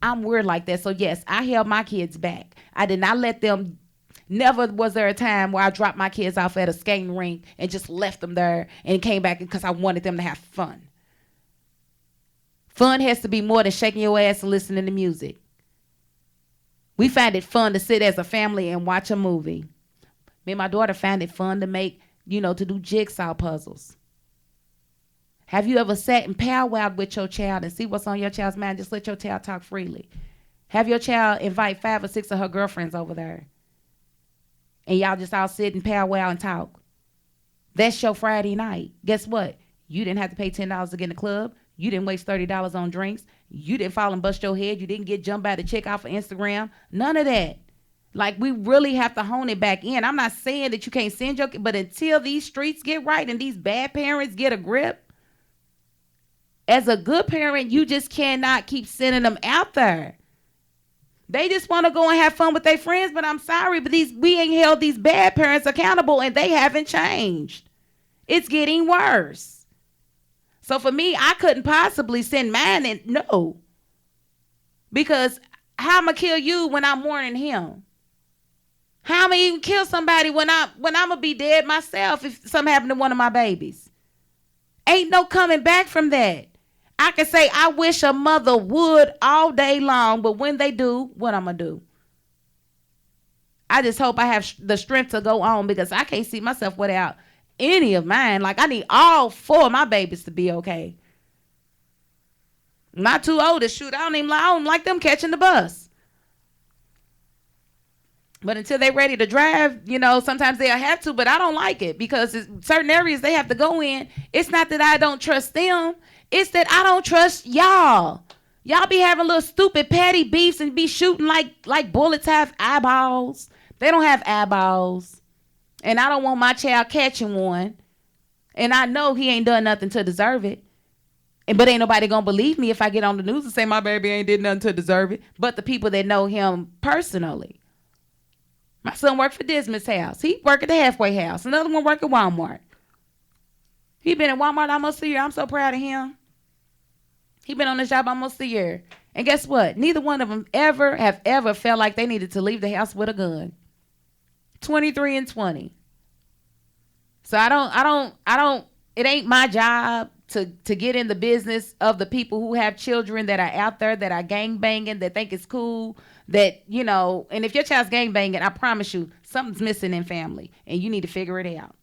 Speaker 2: I'm weird like that. So yes, I held my kids back. I did not let them, never was there a time where I dropped my kids off at a skating rink and just left them there and came back because I wanted them to have fun. Fun has to be more than shaking your ass and listening to music. We find it fun to sit as a family and watch a movie. Me and my daughter found it fun to make, to do jigsaw puzzles. Have you ever sat and powwowed with your child and see what's on your child's mind? Just let your child talk freely. Have your child invite 5 or 6 of her girlfriends over there. And y'all just all sit and powwow and talk. That's your Friday night. Guess what? You didn't have to pay $10 to get in the club. You didn't waste $30 on drinks. You didn't fall and bust your head. You didn't get jumped by the chick off of Instagram. None of that. Like, we really have to hone it back in. I'm not saying that you can't send your kid, but until these streets get right and these bad parents get a grip, As a good parent, you just cannot keep sending them out there. They just want to go and have fun with their friends, but I'm sorry, but we ain't held these bad parents accountable, and they haven't changed. It's getting worse. So for me, I couldn't possibly send mine in, no. Because how am I kill you when I'm mourning him? How am I even kill somebody when I'm gonna be dead myself if something happened to one of my babies? Ain't no coming back from that. I can say I wish a mother would all day long, but when they do, what I'm gonna do? I just hope I have the strength to go on, because I can't see myself without any of mine. Like, I need all 4 of my babies to be okay. My 2 oldest, shoot, I don't like them catching the bus. But until they're ready to drive, sometimes they'll have to, but I don't like it, because certain areas they have to go in. It's not that I don't trust them. It's that I don't trust y'all. Y'all be having little stupid petty beefs and be shooting like bullets have eyeballs. They don't have eyeballs. And I don't want my child catching one. And I know he ain't done nothing to deserve it. But ain't nobody gonna believe me if I get on the news and say my baby ain't did nothing to deserve it. But the people that know him personally. My son worked for Dismas House. He worked at the Halfway House. Another one worked at Walmart. He been at Walmart almost a year. I'm so proud of him. He been on this job almost a year. And guess what? Neither one of them have ever felt like they needed to leave the house with a gun. 23 and 20. So I don't, it ain't my job to get in the business of the people who have children that are out there that are gang banging, that think it's cool, that, and if your child's gang banging, I promise you, something's missing in family and you need to figure it out.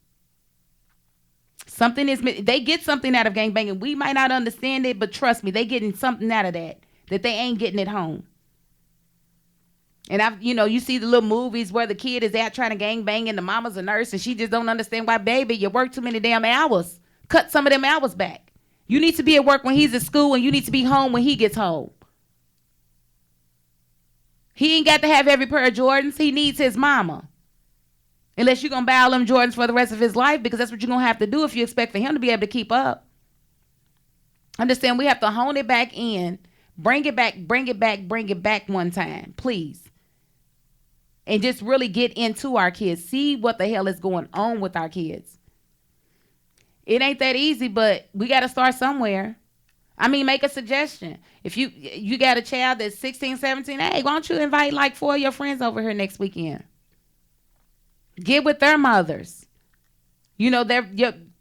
Speaker 2: They get something out of gang banging. We might not understand it, but trust me, they getting something out of that they ain't getting at home. And you see the little movies where the kid is out trying to gang bang and the mama's a nurse and she just don't understand why, baby, you work too many damn hours. Cut some of them hours back. You need to be at work when he's at school, and you need to be home when he gets home. He ain't got to have every pair of Jordans. He needs his mama. Unless you're going to buy all them Jordans for the rest of his life, because that's what you're going to have to do if you expect for him to be able to keep up. Understand, we have to hone it back in. Bring it back one time, please. And just really get into our kids. See what the hell is going on with our kids. It ain't that easy, but we got to start somewhere. Make a suggestion. If you got a child that's 16, 17, hey, why don't you invite like 4 of your friends over here next weekend? Get with their mothers. Your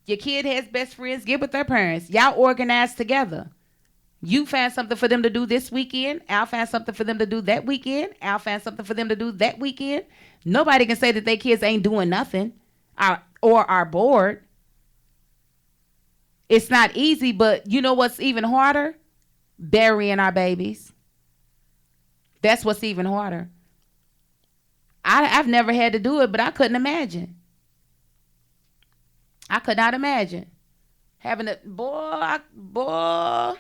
Speaker 2: kid has best friends. Get with their parents. Y'all organize together. You find something for them to do this weekend. I'll find something for them to do that weekend. I'll find something for them to do that weekend. Nobody can say that their kids ain't doing nothing or are bored. It's not easy, but you know what's even harder? Burying our babies. That's what's even harder. I've never had to do it, but I couldn't imagine. I could not imagine having a boy.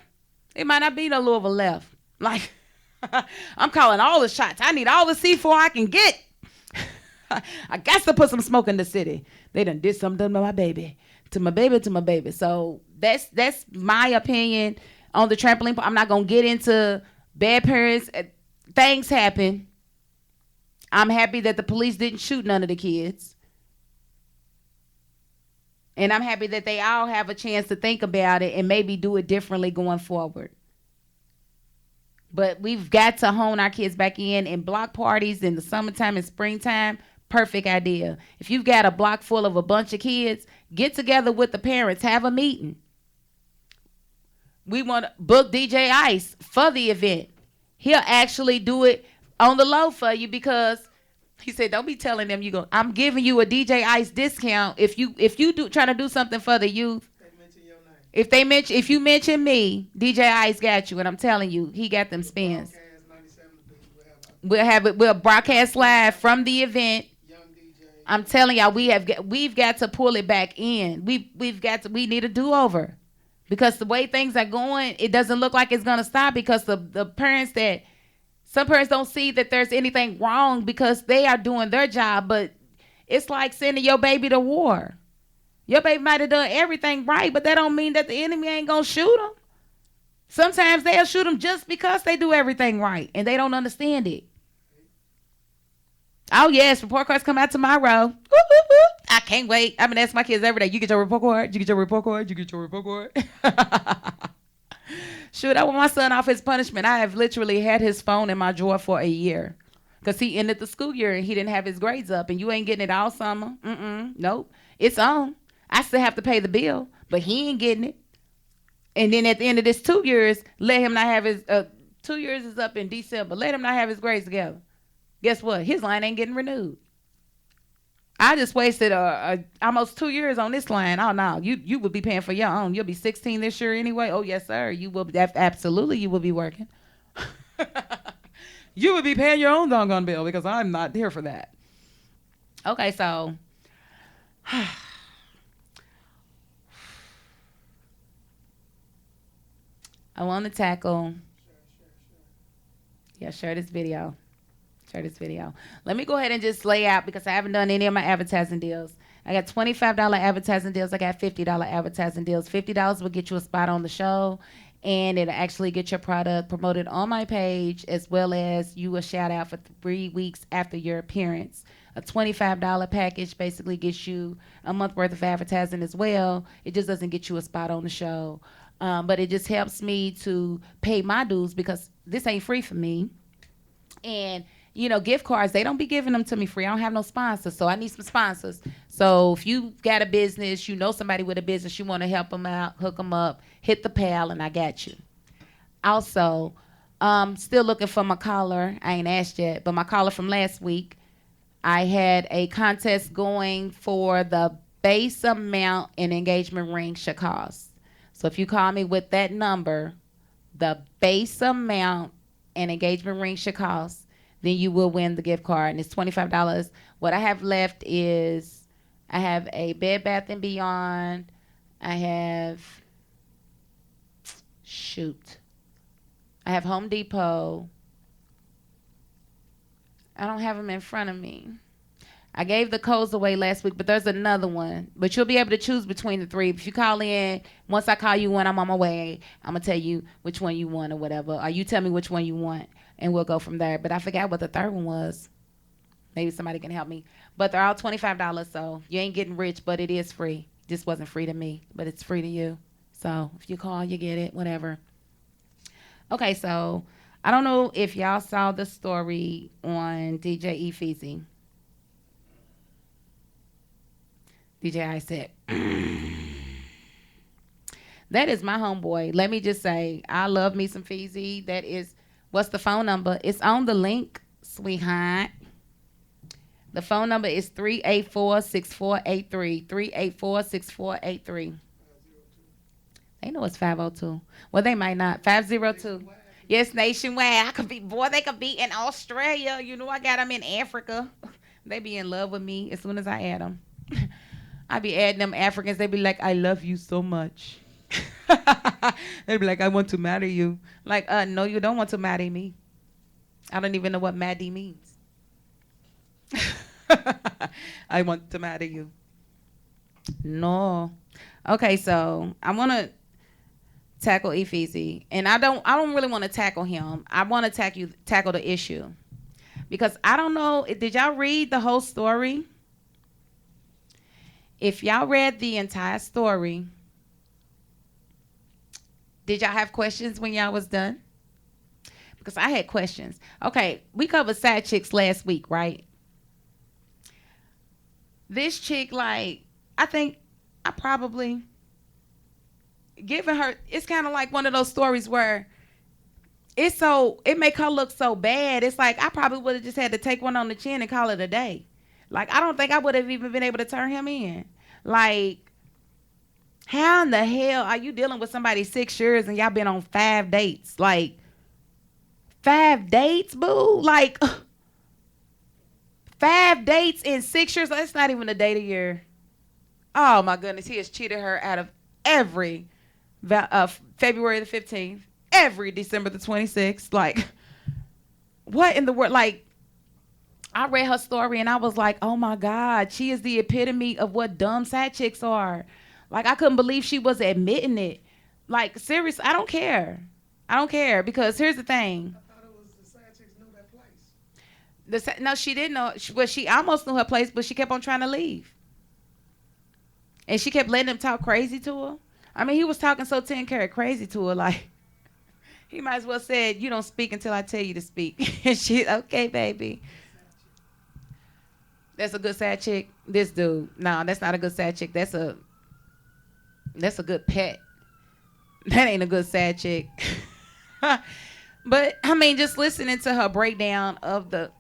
Speaker 2: It might not be no Louisville left. Like, I'm calling all the shots. I need all the C4 I can get. I got to put some smoke in the city. They done did something to my baby. To my baby. So that's my opinion on the trampoline. I'm not going to get into bad parents. Things happen. I'm happy that the police didn't shoot none of the kids. And I'm happy that they all have a chance to think about it and maybe do it differently going forward. But we've got to hone our kids back in block parties in the summertime and springtime. Perfect idea. If you've got a block full of a bunch of kids, get together with the parents, have a meeting. We want to book DJ Ice for the event. He'll actually do it on the low for you, because he said, don't be telling them I'm giving you a DJ Ice discount if you trying to do something for the youth. If you mention me, DJ Ice got you, and I'm telling you, he got them spins. We'll broadcast live from the event. I'm telling y'all, we've got to pull it back in. We need a do-over, because the way things are going, it doesn't look like it's gonna stop, because some parents don't see that there's anything wrong because they are doing their job. But it's like sending your baby to war. Your baby might have done everything right, but that don't mean that the enemy ain't gonna shoot them. Sometimes they'll shoot them just because they do everything right and they don't understand it. Oh, yes, report cards come out tomorrow. Woo, woo, woo. I can't wait. I've been asking my kids every day, you get your report card? You get your report card? You get your report card? Shoot, I want my son off his punishment. I have literally had his phone in my drawer for a year because he ended the school year and he didn't have his grades up, and you ain't getting it all summer. Nope. It's on. I still have to pay the bill, but he ain't getting it. And then at the end of this 2 years, let him not have his 2 years is up in December. Let him not have his grades together. Guess what? His line ain't getting renewed. I just wasted almost 2 years on this line. Oh, no. You will be paying for your own. You'll be 16 this year anyway. Oh, yes, sir. You will. Absolutely, you will be working. You will be paying your own doggone bill because I'm not here for that. Okay, so. I want to tackle. Yeah, share this video. Let me go ahead and just lay out because I haven't done any of my advertising deals. I got $25 advertising deals. I got $50 advertising deals. $50 will get you a spot on the show, and it'll actually get your product promoted on my page, as well as you a shout out for 3 weeks after your appearance. A $25 package basically gets you a month worth of advertising as well. It just doesn't get you a spot on the show. But it just helps me to pay my dues because this ain't free for me. And gift cards, they don't be giving them to me free. I don't have no sponsors, so I need some sponsors. So if you got a business, somebody with a business, you want to help them out, hook them up, hit the pal, and I got you. Also, still looking for my collar. I ain't asked yet, but my collar from last week, I had a contest going for the base amount an engagement ring should cost. So if you call me with that number, the base amount an engagement ring should cost, then you will win the gift card, and it's $25. What I have left is I have a Bed Bath & Beyond. I have Home Depot. I don't have them in front of me. I gave the codes away last week, but there's another one. But you'll be able to choose between the three. If you call in, once I call you one, I'm on my way. I'm going to tell you which one you want or whatever. Or you tell me which one you want, and we'll go from there. But I forgot what the third one was. Maybe somebody can help me. But they're all $25, so you ain't getting rich, but it is free. This wasn't free to me, but it's free to you. So if you call, you get it, whatever. Okay, so I don't know if y'all saw the story on DJ Efeezy. DJ I said, that is my homeboy. Let me just say, I love me some Feezy. That is, what's the phone number? It's on the link, sweetheart. The phone number is 384-6483. 384-6483. They know it's 502. Well, they might not. 502. Yes, nationwide. They could be in Australia. I got them in Africa. They be in love with me as soon as I add them. I be adding them Africans. They be like, I love you so much. They be like, I want to marry you. Like, no, you don't want to marry me. I don't even know what Maddie means. I want to marry you. No. Okay, so I want to tackle Efeezy. And I don't really want to tackle him. I want to tackle the issue. Because I don't know, did y'all read the whole story? If y'all read the entire story, did y'all have questions when y'all was done? Because I had questions. Okay, we covered side chicks last week, right? This chick, I think I probably given her, it's kind of like one of those stories where it make her look so bad. It's like I probably would have just had to take one on the chin and call it a day. I don't think I would have even been able to turn him in. How in the hell are you dealing with somebody 6 years and y'all been on 5 dates? 5 dates, boo? 5 dates in 6 years? That's not even a date a year. Oh, my goodness. He has cheated her out of every February the 15th, every December the 26th. What in the world? I read her story and I was like, oh my God, she is the epitome of what dumb side chicks are. I couldn't believe she was admitting it. Seriously, I don't care. I don't care because here's the thing.
Speaker 4: I thought it was the side chicks knew that place.
Speaker 2: No, she didn't know. She almost knew her place, but she kept on trying to leave. And she kept letting him talk crazy to her. I mean, he was talking so 10 karat crazy to her, like, he might as well said, you don't speak until I tell you to speak. And she, okay, baby. That's a good side chick. This dude, no, that's not a good side chick. That's a good pet. That ain't a good side chick. But I mean, just listening to her breakdown of the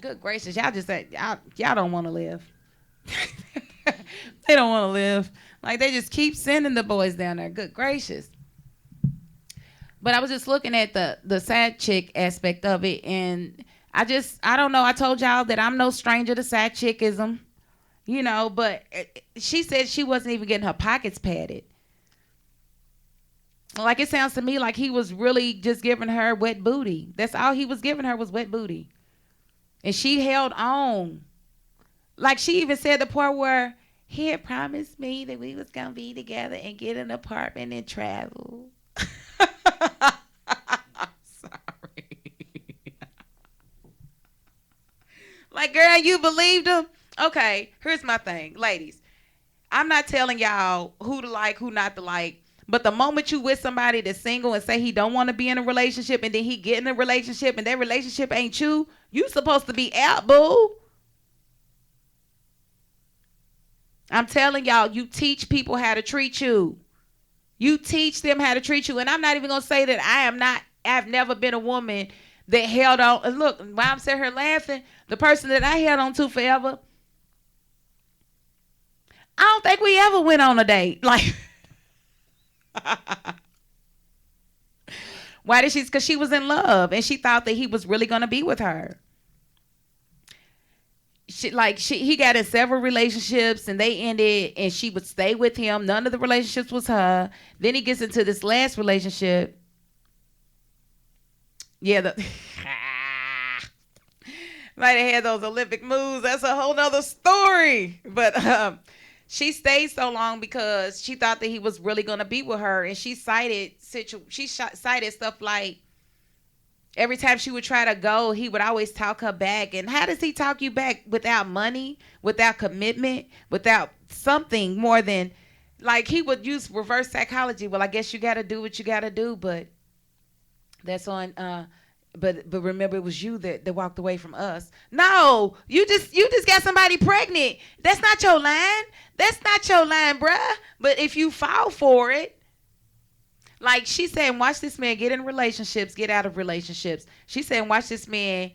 Speaker 2: good gracious, y'all just said y'all don't want to live. They don't want to live. Like they just keep sending the boys down there. Good gracious. But I was just looking at the side chick aspect of it, and I don't know. I told y'all that I'm no stranger to side chickism, you know, but she said she wasn't even getting her pockets padded. Like, it sounds to me like he was really just giving her wet booty. That's all he was giving her was wet booty. And she held on. Like, she even said the part where he had promised me that we was going to be together and get an apartment and travel. Sorry. Like, girl, you believed him? Okay, here's my thing. Ladies, I'm not telling y'all who to like, who not to like. But the moment you with somebody that's single and say he don't want to be in a relationship and then he get in a relationship and that relationship ain't you supposed to be out, boo. I'm telling y'all, you teach people how to treat you. You teach them how to treat you. And I'm not even going to say that I've never been a woman that held on. And look, while I'm sitting here laughing, the person that I held on to forever, I don't think we ever went on a date. Like, why did she? Because she was in love and she thought that he was really going to be with her. He got in several relationships and they ended and she would stay with him. None of the relationships was her. Then he gets into this last relationship. Yeah, might have had those Olympic moves. That's a whole nother story. But she stayed so long because she thought that he was really going to be with her. And she cited stuff like every time she would try to go, he would always talk her back. And how does he talk you back? Without money, without commitment, without something more than, like, he would use reverse psychology. Well, I guess you got to do what you got to do, but that's on, but remember, it was you that walked away from us. No, you just got somebody pregnant. That's not your line. That's not your line, bruh. But if you fall for it, like she said, watch this man get in relationships, get out of relationships. She said, watch this man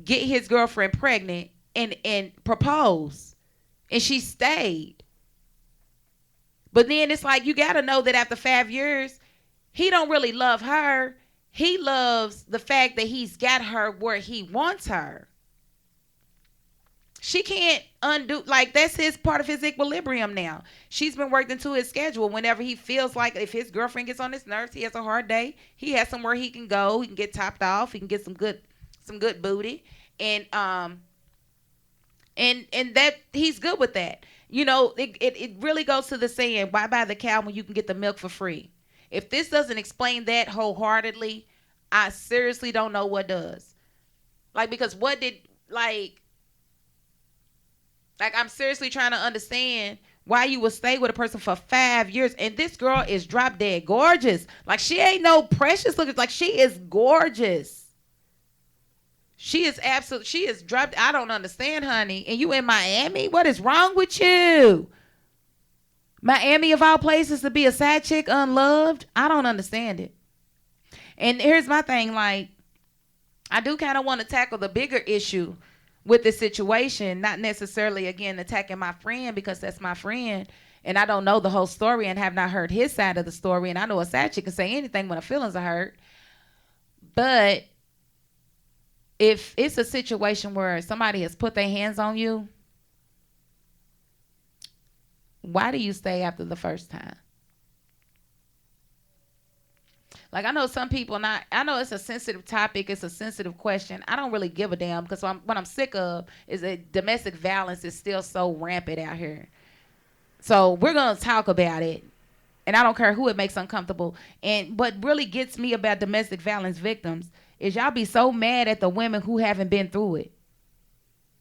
Speaker 2: get his girlfriend pregnant and propose. And she stayed. But then it's like, you got to know that after 5 years, he don't really love her. He loves the fact that he's got her where he wants her. She can't undo, like, that's his part of his equilibrium now. She's been worked into his schedule whenever he feels like, if his girlfriend gets on his nerves, he has a hard day, he has somewhere he can go, he can get topped off, he can get some good booty, and that he's good with that. You know, it really goes to the saying, why buy the cow when you can get the milk for free? If this doesn't explain that wholeheartedly, I seriously don't know what does. Like, because what did, like I'm seriously trying to understand why you would stay with a person for 5 years. And this girl is drop dead gorgeous. Like, she ain't no precious looking. Like, she is gorgeous. She is dropped. I don't understand, honey. And you in Miami? What is wrong with you? Miami, of all places, to be a side chick unloved? I don't understand it. And here's my thing. Like, I do kind of want to tackle the bigger issue with this situation, not necessarily, again, attacking my friend because that's my friend and I don't know the whole story and have not heard his side of the story. And I know a side chick can say anything when her feelings are hurt. But if it's a situation where somebody has put their hands on you, why do you stay after the first time? Like, I know some people I know it's a sensitive topic. It's a sensitive question. I don't really give a damn because what I'm sick of is that domestic violence is still so rampant out here. So we're going to talk about it. And I don't care who it makes uncomfortable. And what really gets me about domestic violence victims is y'all be so mad at the women who haven't been through it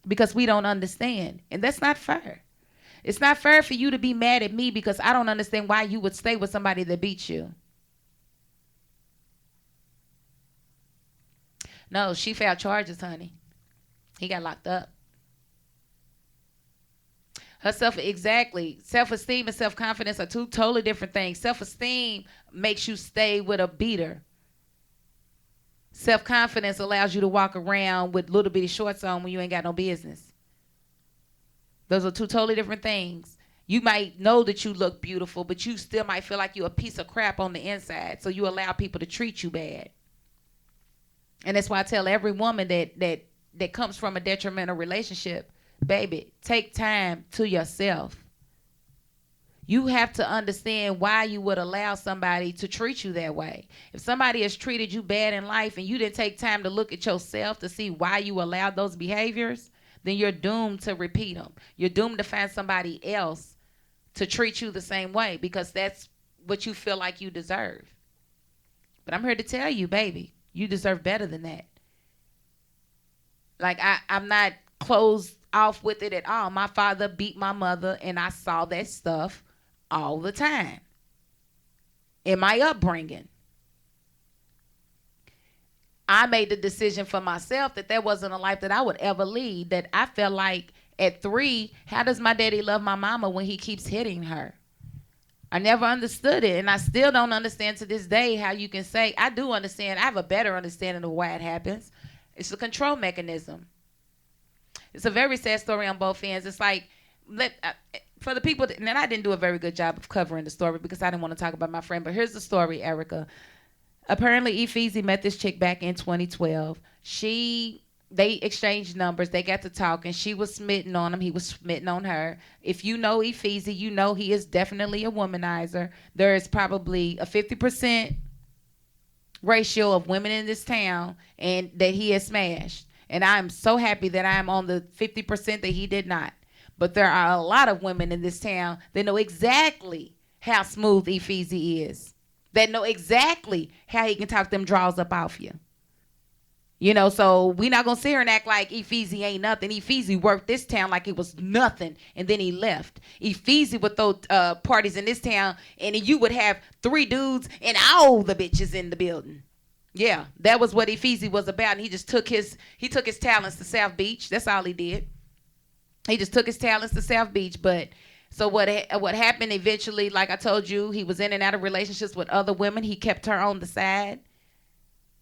Speaker 2: because we don't understand. And that's not fair. It's not fair for you to be mad at me because I don't understand why you would stay with somebody that beats you. No, she filed charges, honey. He got locked up. Self-esteem and self-confidence are two totally different things. Self-esteem makes you stay with a beater. Self-confidence allows you to walk around with little bitty shorts on when you ain't got no business. Those are two totally different things. You might know that you look beautiful, but you still might feel like you're a piece of crap on the inside, so you allow people to treat you bad. And that's why I tell every woman that comes from a detrimental relationship, baby, take time to yourself. You have to understand why you would allow somebody to treat you that way. If somebody has treated you bad in life and you didn't take time to look at yourself to see why you allowed those behaviors, then you're doomed to repeat them. You're doomed to find somebody else to treat you the same way because that's what you feel like you deserve. But I'm here to tell you, baby, you deserve better than that. Like, I'm not closed off with it at all. My father beat my mother, and I saw that stuff all the time in my upbringing. I made the decision for myself that there wasn't a life that I would ever lead, that I felt like at 3, how does my daddy love my mama when he keeps hitting her? I never understood it, and I still don't understand to this day how you can say, I do understand, I have a better understanding of why it happens. It's a control mechanism. It's a very sad story on both ends. It's like, for the people, and I didn't do a very good job of covering the story because I didn't want to talk about my friend, but here's the story, Erica. Apparently, Efeezy met this chick back in 2012. They exchanged numbers. They got to talk, and she was smitten on him. He was smitten on her. If you know Efeezy, you know he is definitely a womanizer. There is probably a 50% ratio of women in this town and that he has smashed. And I'm so happy that I'm on the 50% that he did not. But there are a lot of women in this town that know exactly how smooth Efeezy is. That know exactly how he can talk them draws up off you. You know, so we not going to sit here and act like Efeezy ain't nothing. Efeezy worked this town like it was nothing, and then he left. Efeezy would throw parties in this town, and you would have 3 dudes and all the bitches in the building. Yeah, that was what Efeezy was about, and he just took his talents to South Beach. That's all he did. He just took his talents to South Beach, but so what happened eventually, like I told you, he was in and out of relationships with other women. He kept her on the side.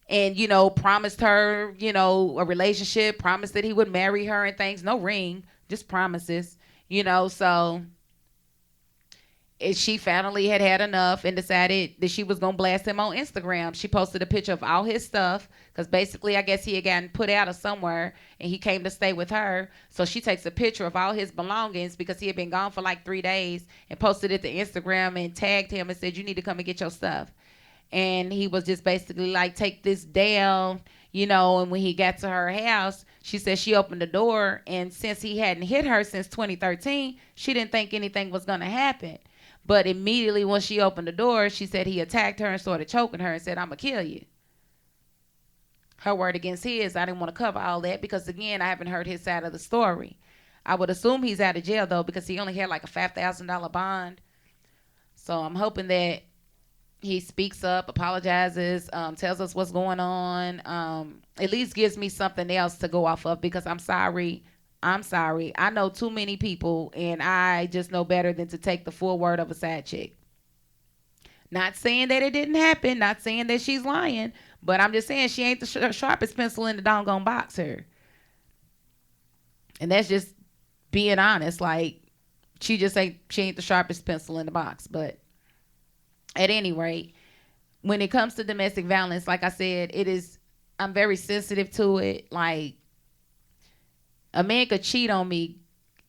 Speaker 2: And, you know, promised her, you know, a relationship, promised that he would marry her and things. No ring, just promises, you know. So she finally had enough and decided that she was going to blast him on Instagram. She posted a picture of all his stuff because basically I guess he had gotten put out of somewhere and he came to stay with her. So she takes a picture of all his belongings because he had been gone for like 3 days and posted it to Instagram and tagged him and said, you need to come and get your stuff. And he was just basically like, take this down, you know. And when he got to her house, she said she opened the door. And since he hadn't hit her since 2013, she didn't think anything was going to happen. But immediately when she opened the door, she said he attacked her and started choking her and said, I'm going to kill you. Her word against his. I didn't want to cover all that because, again, I haven't heard his side of the story. I would assume he's out of jail, though, because he only had like a $5,000 bond. So I'm hoping that he speaks up, apologizes, tells us what's going on, at least gives me something else to go off of because I'm sorry. I know too many people, and I just know better than to take the full word of a side chick. Not saying that it didn't happen, not saying that she's lying, but I'm just saying she ain't the sharpest pencil in the doggone box here. And that's just being honest. Like, she ain't the sharpest pencil in the box, but at any rate, when it comes to domestic violence, like I said, I'm very sensitive to it. Like, a man could cheat on me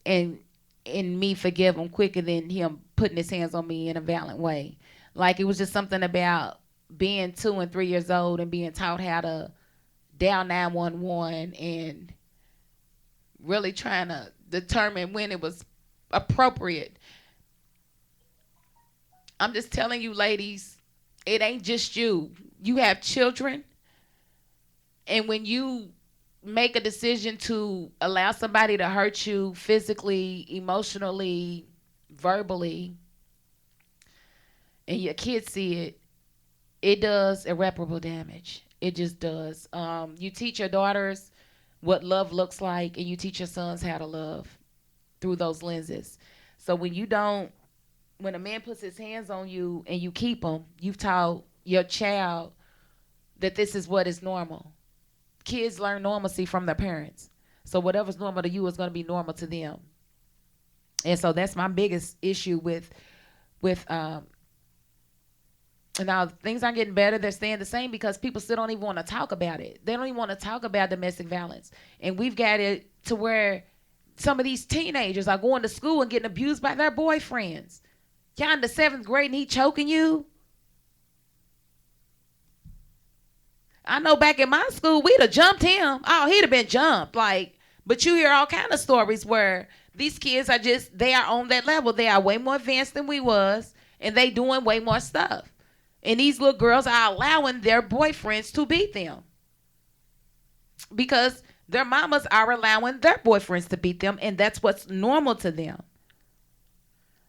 Speaker 2: and me forgive him quicker than him putting his hands on me in a violent way. Like, it was just something about being 2 and 3 years old and being taught how to dial 911 and really trying to determine when it was appropriate. I'm just telling you, ladies, it ain't just you. You have children. And when you make a decision to allow somebody to hurt you physically, emotionally, verbally, and your kids see it, it does irreparable damage. It just does. You teach your daughters what love looks like, and you teach your sons how to love through those lenses. So when a man puts his hands on you and you keep them, you've taught your child that this is what is normal. Kids learn normalcy from their parents. So whatever's normal to you is going to be normal to them. And so that's my biggest issue with now things aren't getting better. They're staying the same because people still don't even want to talk about it. They don't even want to talk about domestic violence. And we've got it to where some of these teenagers are going to school and getting abused by their boyfriends. Y'all in the 7th grade and he choking you? I know back in my school, we'd have jumped him. Oh, he'd have been jumped. But you hear all kind of stories where these kids they are on that level. They are way more advanced than we was, and they doing way more stuff. And these little girls are allowing their boyfriends to beat them because their mamas are allowing their boyfriends to beat them, and that's what's normal to them.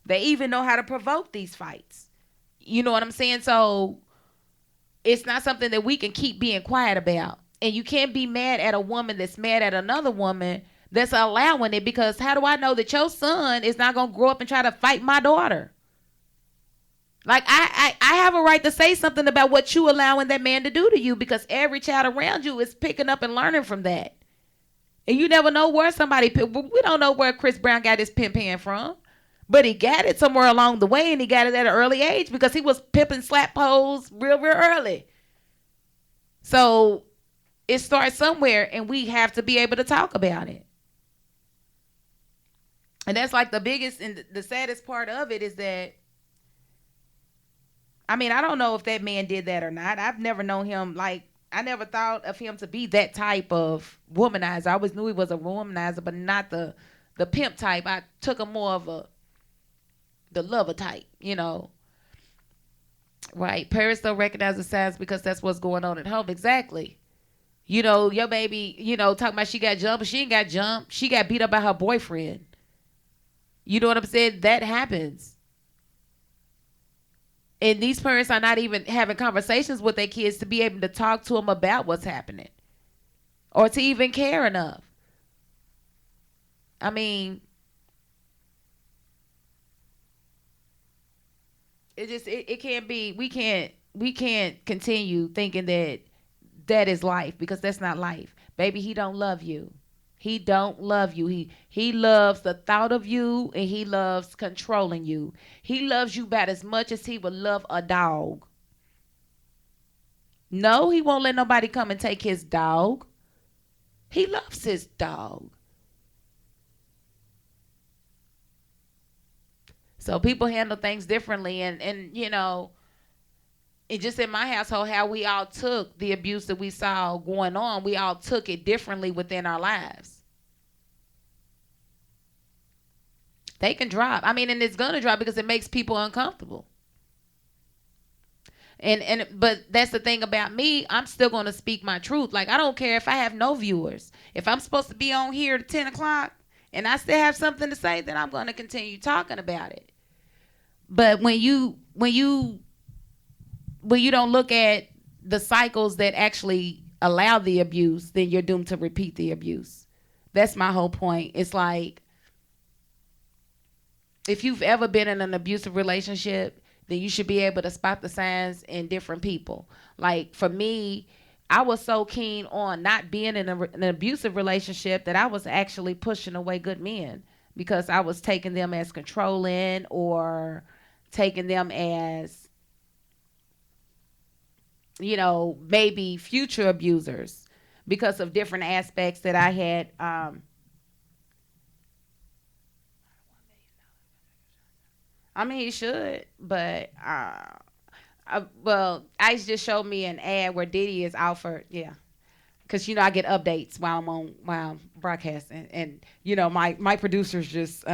Speaker 2: They even know how to provoke these fights. You know what I'm saying? So it's not something that we can keep being quiet about. And you can't be mad at a woman that's mad at another woman that's allowing it, because how do I know that your son is not going to grow up and try to fight my daughter? Like, I have a right to say something about what you allowing that man to do to you, because every child around you is picking up and learning from that. And you never know where we don't know where Chris Brown got his pimp hand from, but he got it somewhere along the way, and he got it at an early age because he was pimping slap poles real early. So it starts somewhere, and we have to be able to talk about it. And that's like the biggest and the saddest part of it is that, I mean, I don't know if that man did that or not. I've never known him, I never thought of him to be that type of womanizer. I always knew he was a womanizer, but not the pimp type. I took him more of the lover type, you know. Right. Parents don't recognize the signs because that's what's going on at home. Exactly. You know, your baby, talking about she got jumped, but she ain't got jumped. She got beat up by her boyfriend. You know what I'm saying? That happens. And these parents are not even having conversations with their kids to be able to talk to them about what's happening or to even care enough. I mean, it can't be, we can't continue thinking that is life, because that's not life. Baby, he don't love you. He don't love you. He loves the thought of you, and he loves controlling you. He loves you about as much as he would love a dog. No, he won't let nobody come and take his dog. He loves his dog. So people handle things differently, and it just in my household, how we all took the abuse that we saw going on, we all took it differently within our lives. They can drop. I mean, and it's gonna drop because it makes people uncomfortable. But that's the thing about me. I'm still gonna speak my truth. Like, I don't care if I have no viewers. If I'm supposed to be on here at 10 o'clock and I still have something to say, then I'm gonna continue talking about it. But when you don't look at the cycles that actually allow the abuse, then you're doomed to repeat the abuse. That's my whole point. It's like, if you've ever been in an abusive relationship, then you should be able to spot the signs in different people. Like, for me, I was so keen on not being in an abusive relationship that I was actually pushing away good men, because I was taking them as controlling or taking them as, maybe future abusers because of different aspects that I had. I mean, he should, but Ice just showed me an ad where Diddy is offered, because I get updates while I'm broadcasting, and my producers just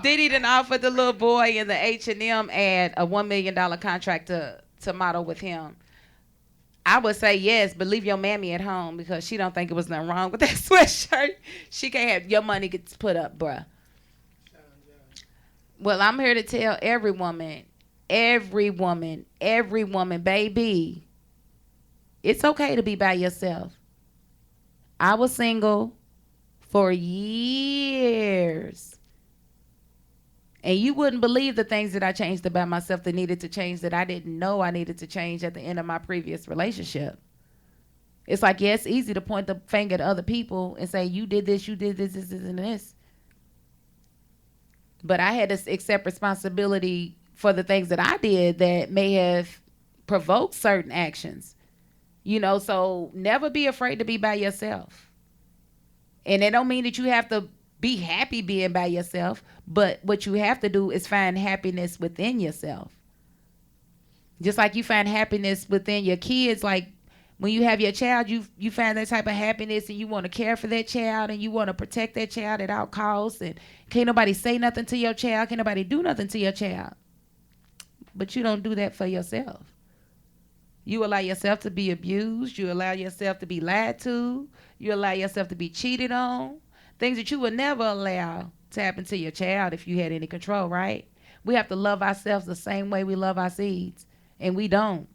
Speaker 2: Diddy done offered the little boy in the H&M ad a $1 million contract to model with him. I would say yes, but leave your mammy at home because she don't think it was nothing wrong with that sweatshirt. She can't have your money gets put up, bruh. Well, I'm here to tell every woman, baby, it's okay to be by yourself. I was single for years. And you wouldn't believe the things that I changed about myself that needed to change that I didn't know I needed to change at the end of my previous relationship. It's like, yeah, it's easy to point the finger at other people and say, you did this, and this. But I had to accept responsibility for the things that I did that may have provoked certain actions. You know, so never be afraid to be by yourself. And it don't mean that you have to be happy being by yourself, but what you have to do is find happiness within yourself. Just like you find happiness within your kids, like when you have your child, you find that type of happiness and you want to care for that child and you want to protect that child at all costs, and can't nobody say nothing to your child, can't nobody do nothing to your child. But you don't do that for yourself. You allow yourself to be abused, you allow yourself to be lied to, you allow yourself to be cheated on. Things that you would never allow to happen to your child if you had any control, right? We have to love ourselves the same way we love our seeds, and we don't.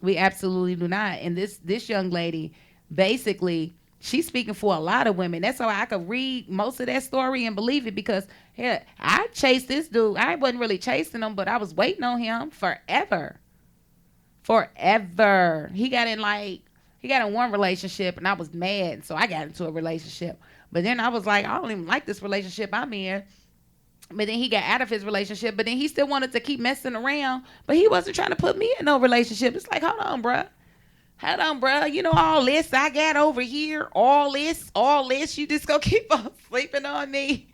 Speaker 2: We absolutely do not. And this young lady, basically, she's speaking for a lot of women. That's why I could read most of that story and believe it, because hell, I chased this dude. I wasn't really chasing him, but I was waiting on him forever. He got in one relationship and I was mad, so I got into a relationship. But then I was like, I don't even like this relationship I'm in. But then he got out of his relationship, but then he still wanted to keep messing around, but he wasn't trying to put me in no relationship. It's like, hold on, bruh. You know, all this I got over here, all this, you just gonna keep on sleeping on me.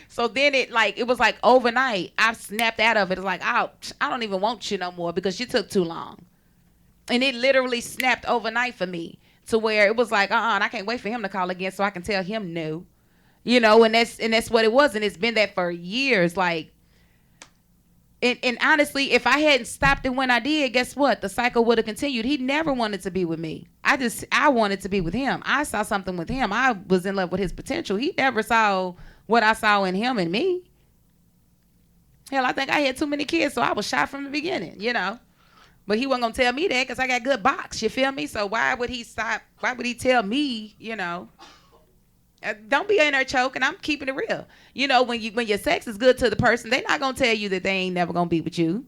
Speaker 2: So then it was like overnight, I snapped out of it. It's like, I don't even want you no more because you took too long. And it literally snapped overnight for me to where it was like, and I can't wait for him to call again so I can tell him no. You know, and that's what it was. And it's been that for years. Like, and honestly, if I hadn't stopped it when I did, guess what? The cycle would have continued. He never wanted to be with me. I wanted to be with him. I saw something with him. I was in love with his potential. He never saw what I saw in him and me. Hell, I think I had too many kids, so I was shot from the beginning, you know. But he wasn't going to tell me that because I got good box, you feel me? So why would he stop? Why would he tell me, you know? Don't be in there choking. I'm keeping it real. You know, when your sex is good to the person, they're not going to tell you that they ain't never going to be with you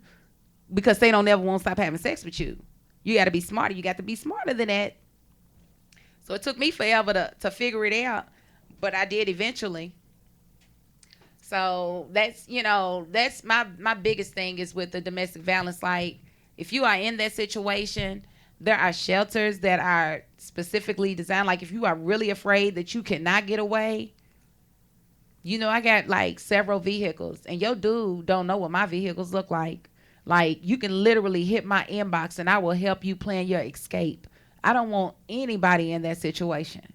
Speaker 2: because they don't ever want to stop having sex with you. You got to be smarter. You got to be smarter than that. So it took me forever to figure it out, but I did eventually. So that's my biggest thing is with the domestic violence. Like, if you are in that situation, there are shelters that are specifically designed. Like, if you are really afraid that you cannot get away, you know, I got like several vehicles, and your dude don't know what my vehicles look like. Like, you can literally hit my inbox and I will help you plan your escape. I don't want anybody in that situation.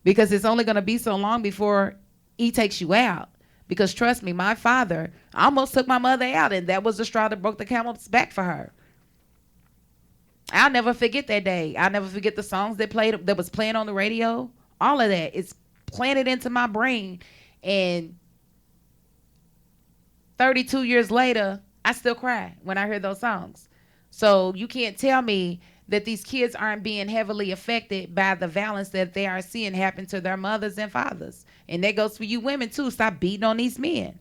Speaker 2: Because it's only going to be so long before he takes you out. Because trust me, my father almost took my mother out, and that was the straw that broke the camel's back for her. I'll never forget that day. I'll never forget the songs that was playing on the radio. All of that is planted into my brain. And 32 years later, I still cry when I hear those songs. So you can't tell me that these kids aren't being heavily affected by the violence that they are seeing happen to their mothers and fathers. And that goes for you women too. Stop beating on these men.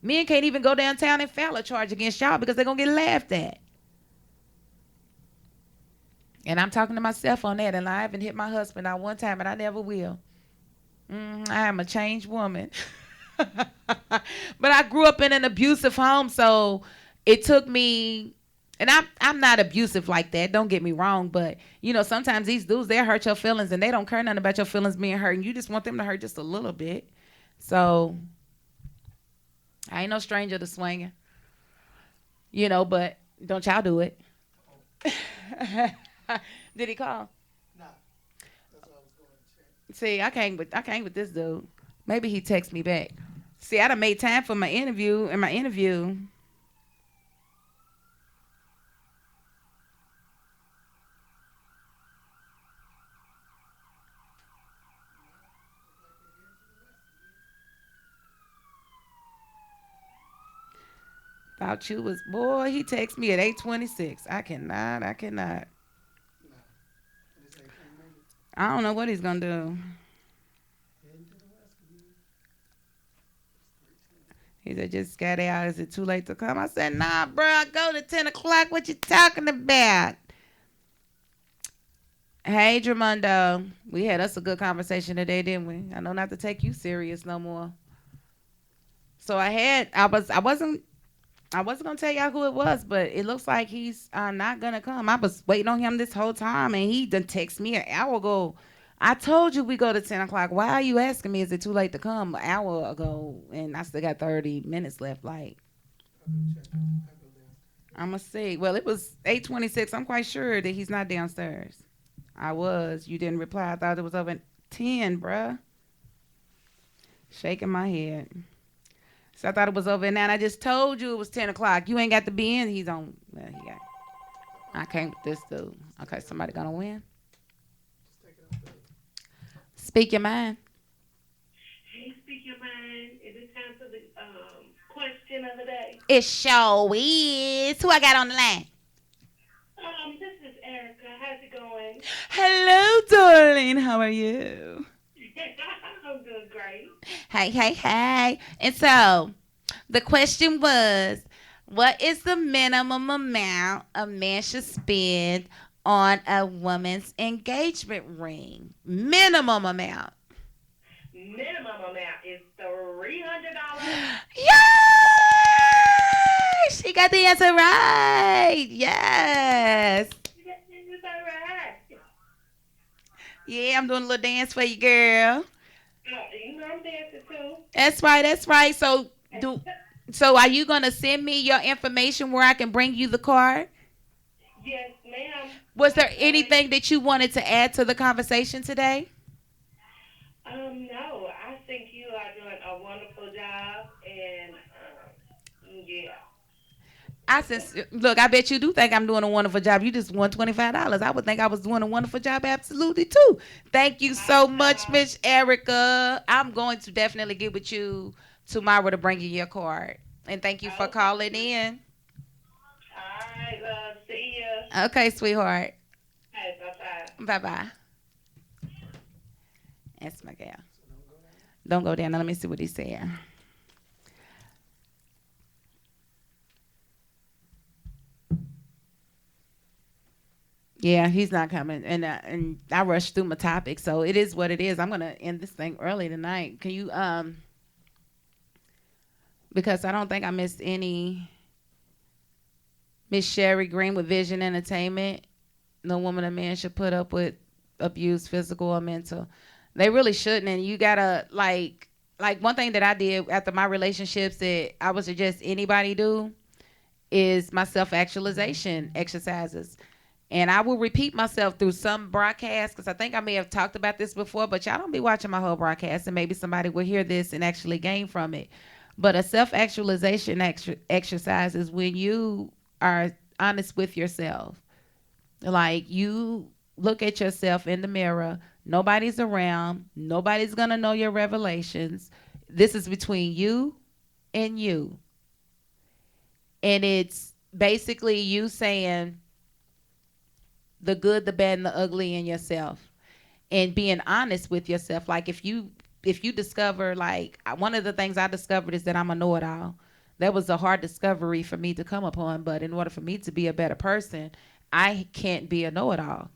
Speaker 2: Men can't even go downtown and file a charge against y'all because they're going to get laughed at. And I'm talking to myself on that, and I haven't hit my husband not one time, and I never will. I am a changed woman. But I grew up in an abusive home, so it took me... And I'm not abusive like that. Don't get me wrong. But, you know, sometimes these dudes, they'll hurt your feelings and they don't care nothing about your feelings being hurt. And you just want them to hurt just a little bit. So I ain't no stranger to swinging. You know, but don't y'all do it. Did he call?
Speaker 4: Nah. That's what I was going
Speaker 2: See, I can't with this dude. Maybe he texts me back. See, I done made time for my interview. Thought you was boy. He texts me at 8:26. I cannot. I don't know what he's gonna do. He said, just got out. Is it too late to come? I said, nah, bro. I go to 10 o'clock. What you talking about? Hey, Dramundo. We had us a good conversation today, didn't we? I know not to take you serious no more. So I wasn't gonna tell y'all who it was, but it looks like he's not gonna come. I was waiting on him this whole time, and he done text me an hour ago. I told you we go to 10 o'clock. Why are you asking me? Is it too late to come? An hour ago, and I still got 30 minutes left. Like, I'm gonna see. Well, it was 8:26. I'm quite sure that he's not downstairs. I was. You didn't reply. I thought it was over at 10, bruh. Shaking my head. So I thought it was over at 9. I just told you it was 10 o'clock. You ain't got to be in. He's on. Well, he got. I can't with this dude. Okay, somebody gonna win. Speak your mind.
Speaker 5: Hey, speak your mind. Is it time for the question of the day?
Speaker 2: It sure is. Who I got on the line?
Speaker 5: This is Erica. How's it going?
Speaker 2: Hello, darling. How are you?
Speaker 5: I'm doing great.
Speaker 2: Hey. And so, the question was, what is the minimum amount a man should spend on a woman's engagement ring? Minimum amount.
Speaker 5: Minimum amount is $300.
Speaker 2: Yay! She got the answer right. Yes.
Speaker 5: It's all right.
Speaker 2: Yeah, I'm doing a little dance for you, girl.
Speaker 5: You know I'm dancing too.
Speaker 2: That's right. So are you gonna send me your information where I can bring you the card?
Speaker 5: Yes, ma'am.
Speaker 2: Was there anything that you wanted to add to the conversation today?
Speaker 5: No. I think you are doing a wonderful job, and yeah.
Speaker 2: Look, I bet you do think I'm doing a wonderful job. You just won $25. I would think I was doing a wonderful job absolutely too. Thank you so much, Miss Erica. I'm going to definitely get with you tomorrow to bring you your card. And thank you for calling in.
Speaker 5: All right, love. See ya.
Speaker 2: Okay, sweetheart.
Speaker 5: Hey, bye-bye.
Speaker 2: Bye-bye. That's my gal. Don't go down. Now, let me see what he said. Yeah, he's not coming, and I rushed through my topic, so it is what it is. I'm gonna end this thing early tonight. Can you because I don't think I missed any. Miss Sherry Green with Vision Entertainment. No woman or man should put up with abuse, physical or mental. They really shouldn't, and you gotta like one thing that I did after my relationships that I would suggest anybody do is my self-actualization exercises. And I will repeat myself through some broadcasts because I think I may have talked about this before, but y'all don't be watching my whole broadcast, and maybe somebody will hear this and actually gain from it. But a self-actualization exercise is when you are honest with yourself. Like, you look at yourself in the mirror. Nobody's around. Nobody's going to know your revelations. This is between you and you. And it's basically you saying the good, the bad, and the ugly in yourself, and being honest with yourself. Like, if you discover, like, one of the things I discovered is that I'm a know-it-all. That was a hard discovery for me to come upon, but in order for me to be a better person, I can't be a know-it-all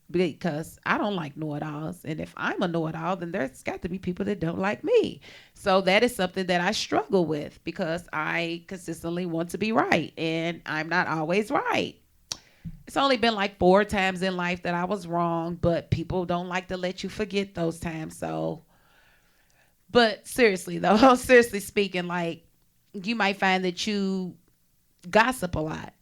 Speaker 2: because I don't like know-it-alls. And if I'm a know-it-all, then there's got to be people that don't like me. So that is something that I struggle with because I consistently want to be right, and I'm not always right. It's only been like 4 times in life that I was wrong, but people don't like to let you forget those times. So, but seriously though, seriously speaking, like, you might find that you gossip a lot.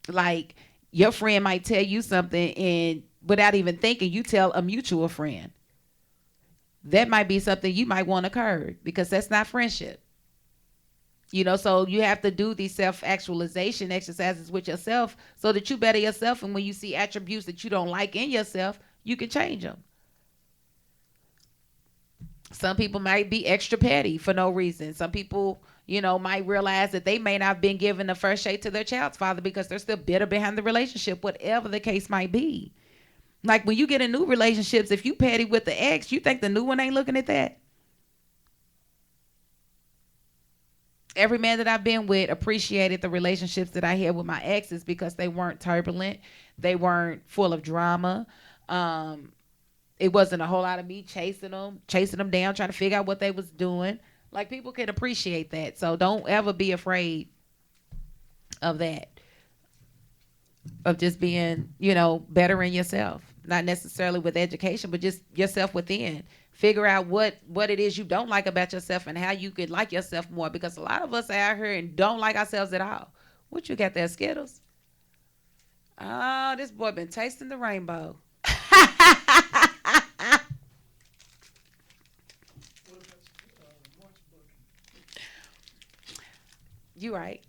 Speaker 2: Like, your friend might tell you something, and without even thinking, you tell a mutual friend. that might be something you might want to curb because that's not friendship. You know, so you have to do these self-actualization exercises with yourself so that you better yourself. And when you see attributes that you don't like in yourself, you can change them. Some people might be extra petty for no reason. Some people, you know, might realize that they may not have been given the first shake to their child's father because they're still bitter behind the relationship, whatever the case might be. Like when you get in new relationships, if you petty with the ex, you think the new one ain't looking at that? Every man that I've been with appreciated the relationships that I had with my exes because they weren't turbulent. They weren't full of drama. It wasn't a whole lot of me chasing them down, trying to figure out what they was doing. Like, people can appreciate that. So don't ever be afraid of that, of just being, you know, bettering yourself. Not necessarily with education, but just yourself within. Figure out what it is you don't like about yourself and how you could like yourself more, because a lot of us are out here and don't like ourselves at all. What you got there, Skittles? Oh, this boy been tasting the rainbow. You right.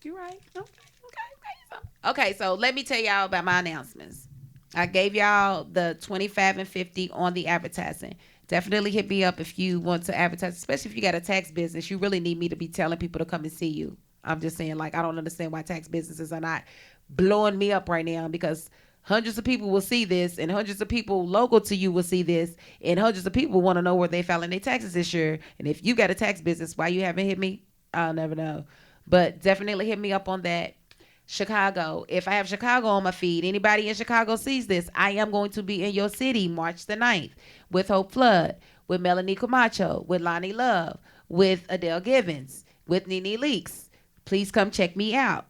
Speaker 2: Okay, so let me tell y'all about my announcements. I gave y'all the 25 and 50 on the advertising. Definitely hit me up if you want to advertise, especially if you got a tax business. You really need me to be telling people to come and see you. I'm just saying, like, I don't understand why tax businesses are not blowing me up right now, because hundreds of people will see this, and hundreds of people local to you will see this, and hundreds of people want to know where they filing their taxes this year. And if you got a tax business, why you haven't hit me, I'll never know. But definitely hit me up on that. Chicago. If I have Chicago on my feed, anybody in Chicago sees this, I am going to be in your city March the 9th with Hope Flood, with Melanie Camacho, with Lonnie Love, with Adele Givens, with Nene Leakes. Please come check me out.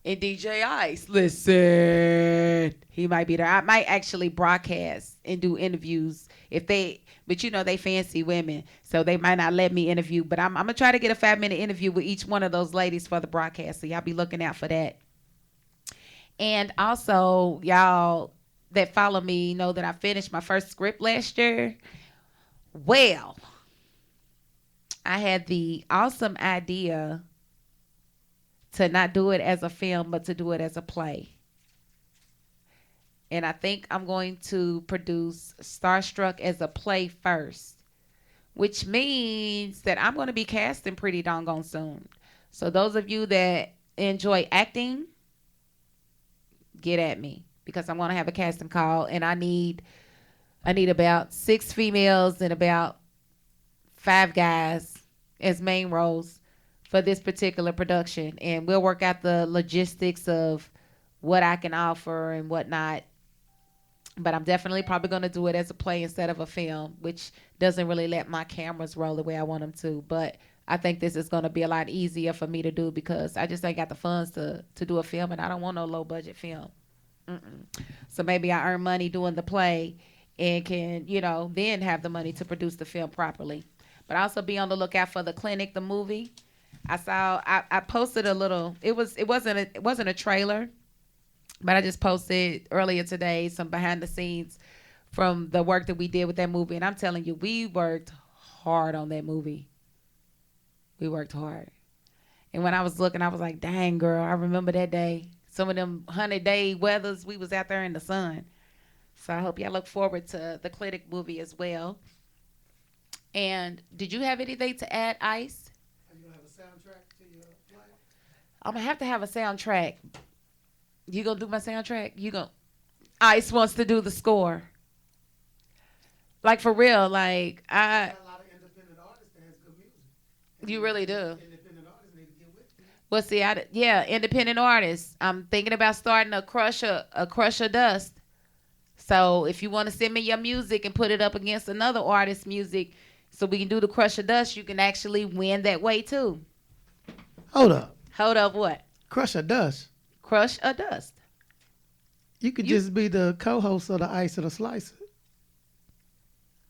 Speaker 2: And DJ Ice, listen, he might be there. I might actually broadcast and do interviews but you know, they fancy women, so they might not let me interview, but I'm going to try to get a 5-minute interview with each one of those ladies for the broadcast, so y'all be looking out for that. And also, y'all that follow me know that I finished my first script last year. Well, I had the awesome idea to not do it as a film, but to do it as a play. And I think I'm going to produce Starstruck as a play first, which means that I'm going to be casting pretty doggone soon. So those of you that enjoy acting, get at me, because I'm going to have a casting call, and I need about 6 females and about 5 guys as main roles for this particular production. And we'll work out the logistics of what I can offer and whatnot. But I'm definitely probably going to do it as a play instead of a film, which doesn't really let my cameras roll the way I want them to. But I think this is going to be a lot easier for me to do, because I just ain't got the funds to do a film, and I don't want no low budget film. So maybe I earn money doing the play and can, you know, then have the money to produce the film properly. But also be on the lookout for The Clinic, the movie. I posted a little, it wasn't a trailer, but I just posted earlier today some behind the scenes from the work that we did with that movie. And I'm telling you, we worked hard on that movie. We worked hard. And when I was looking, I was like, dang, girl, I remember that day. Some of them 100-day weathers, we was out there in the sun. So I hope y'all look forward to the Clinic movie as well. And did you have anything to add, Ice?
Speaker 4: Are you going to have a soundtrack to your play?
Speaker 2: I'm going to have a soundtrack. You gonna do my soundtrack? Ice wants to do the score. Like, for real, like,
Speaker 4: I got a lot of independent artists that has good music.
Speaker 2: You really do.
Speaker 4: Independent artists need to get with me.
Speaker 2: Well, see, independent artists. I'm thinking about starting a Crush of Dust. So if you want to send me your music and put it up against another artist's music, so we can do the Crush of Dust, you can actually win that way too.
Speaker 4: Hold up.
Speaker 2: What?
Speaker 4: Crush of Dust.
Speaker 2: Crush of Dust.
Speaker 4: You could just be the co-host of the Ice and the Slicer.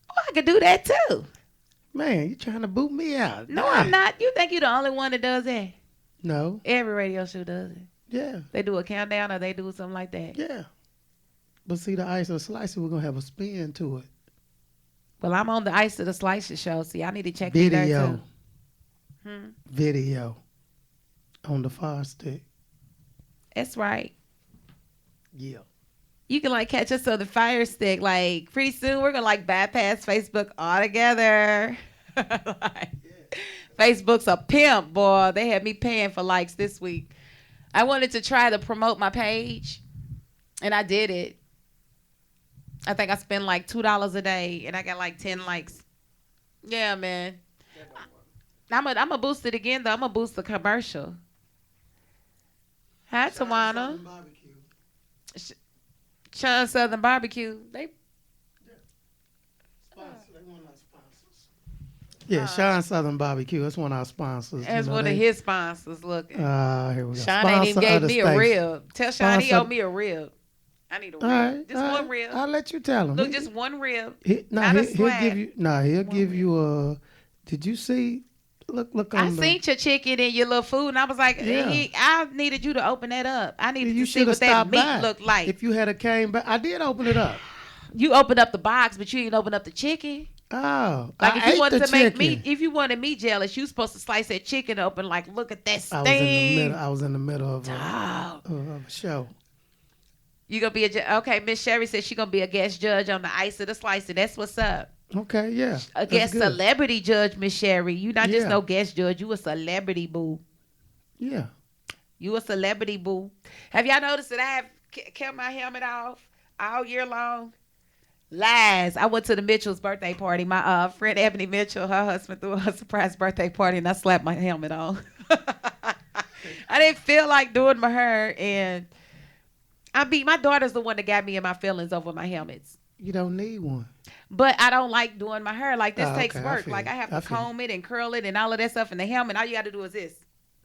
Speaker 2: Oh, I could do that too.
Speaker 4: Man, you trying to boot me out.
Speaker 2: No, I'm not. You think you're the only one that does that?
Speaker 4: No.
Speaker 2: Every radio show does it.
Speaker 4: Yeah.
Speaker 2: They do a countdown, or they do something like that.
Speaker 4: Yeah. But see, the Ice and the Slicer, we're going to have a spin to it.
Speaker 2: Well, I'm on the Ice of the Slicer show, so y'all need to check me there
Speaker 4: Video.
Speaker 2: too.
Speaker 4: Video. On the Fire Stick.
Speaker 2: That's right.
Speaker 4: Yeah.
Speaker 2: You can like catch us on the Fire Stick. Like pretty soon we're gonna like bypass Facebook altogether. Like, Facebook's a pimp, boy. They had me paying for likes this week. I wanted to try to promote my page, and I did it. I think I spent like $2 a day, and I got like 10 likes. Yeah, man. I'm gonna boost it again though. I'm gonna boost the commercial. Hi, Tawana. Sean Southern Barbecue.
Speaker 4: Yeah, Sean Southern Barbecue. That's one of our sponsors.
Speaker 2: That's one of his sponsors. Look,
Speaker 4: Here we go.
Speaker 2: Sean ain't even gave me a rib. Tell Sean he
Speaker 4: Sponsor-
Speaker 2: owe me a rib. I need a rib.
Speaker 4: All right,
Speaker 2: Just
Speaker 4: all
Speaker 2: one
Speaker 4: right.
Speaker 2: rib.
Speaker 4: I'll let you tell him.
Speaker 2: Look, just one rib.
Speaker 4: He'll
Speaker 2: not a
Speaker 4: give
Speaker 2: slab.
Speaker 4: you. He'll give you a. Did you see? Look
Speaker 2: I
Speaker 4: on the.
Speaker 2: seen your chicken and your little food, and I was like,
Speaker 4: Yeah.
Speaker 2: I needed you to open that up. I needed
Speaker 4: You
Speaker 2: to see
Speaker 4: should have
Speaker 2: what that
Speaker 4: stopped
Speaker 2: meat
Speaker 4: by.
Speaker 2: looked like.
Speaker 4: If you had a came back, I did open it up.
Speaker 2: You opened up the box, but you didn't open up the chicken.
Speaker 4: Oh,
Speaker 2: Like
Speaker 4: I
Speaker 2: if you
Speaker 4: ate
Speaker 2: wanted
Speaker 4: the
Speaker 2: to make
Speaker 4: chicken.
Speaker 2: meat, if you wanted me jealous, you supposed to slice that chicken open. Like, look at that
Speaker 4: I was in the
Speaker 2: steam.
Speaker 4: middle. I was in the middle of
Speaker 2: Dog.
Speaker 4: of a show.
Speaker 2: You gonna be okay? Miss Sherry said she gonna be a guest judge on the Ice of the Slicer. That's what's up.
Speaker 4: Okay, yeah.
Speaker 2: A
Speaker 4: that's
Speaker 2: guest
Speaker 4: good.
Speaker 2: celebrity judge, Miss Sherry. You not just
Speaker 4: Yeah.
Speaker 2: no guest judge. You a celebrity, boo.
Speaker 4: Yeah.
Speaker 2: You a celebrity, boo. Have y'all noticed that I have kept my helmet off all year long? Lies. I went to the Mitchell's birthday party. My friend Ebony Mitchell, her husband, threw a surprise birthday party, and I slapped my helmet on. I didn't feel like doing my hair, and my daughter's the one that got me in my feelings over my helmets.
Speaker 4: You don't need one.
Speaker 2: But I don't like doing my hair. Like, this
Speaker 4: Oh,
Speaker 2: takes
Speaker 4: okay, I
Speaker 2: work.
Speaker 4: feel
Speaker 2: Like,
Speaker 4: you.
Speaker 2: I have
Speaker 4: I
Speaker 2: to
Speaker 4: feel you.
Speaker 2: comb it and curl it and all of that stuff. And the helmet, all you got to do is this.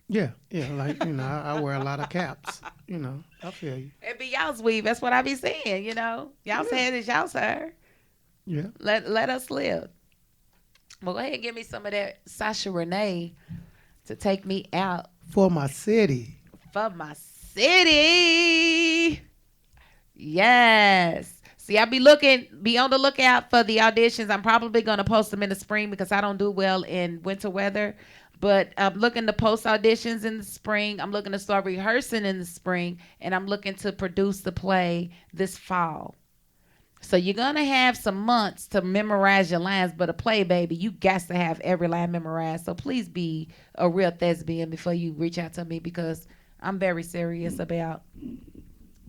Speaker 4: Yeah, like I wear a lot of caps. I feel you.
Speaker 2: It be y'all's weave. That's what I be saying, Y'all's head is y'all's hair.
Speaker 4: Yeah.
Speaker 2: Let us live. Well, go ahead and give me some of that Sasha Renee to take me out
Speaker 4: For my city.
Speaker 2: for my city. Yes. See, I'll be on the lookout for the auditions. I'm probably going to post them in the spring because I don't do well in winter weather. But I'm looking to post auditions in the spring. I'm looking to start rehearsing in the spring. And I'm looking to produce the play this fall. So you're going to have some months to memorize your lines. But a play, baby, you got to have every line memorized. So please be a real thespian before you reach out to me because I'm very serious about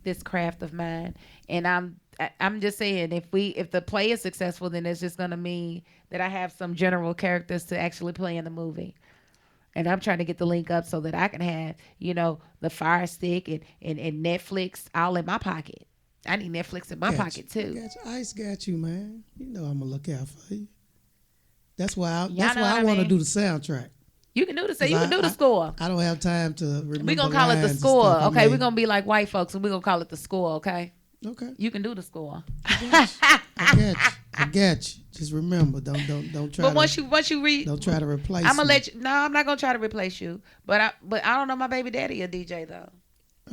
Speaker 2: this craft of mine. And I'm just saying, if the play is successful, then it's just going to mean that I have some general characters to actually play in the movie. And I'm trying to get the link up so that I can have, the Fire Stick and Netflix all in my pocket. I need Netflix in my pocket, too.
Speaker 4: Got you. Ice got you, man. I'm going to look out for you. That's why I
Speaker 2: I
Speaker 4: want to
Speaker 2: mean?
Speaker 4: do the soundtrack.
Speaker 2: You can do the you can do the score.
Speaker 4: I don't have time to remember.
Speaker 2: We're going to call it the
Speaker 4: lines and
Speaker 2: score,
Speaker 4: stuff.
Speaker 2: okay? We're going to be like white folks, and we're going to call it the score, okay?
Speaker 4: Okay.
Speaker 2: You can do the score.
Speaker 4: I got you. Just remember, don't try.
Speaker 2: But once you read,
Speaker 4: don't try to replace.
Speaker 2: I'm gonna
Speaker 4: me.
Speaker 2: let you. No, I'm not gonna try to replace you. But I don't know my baby daddy a DJ though.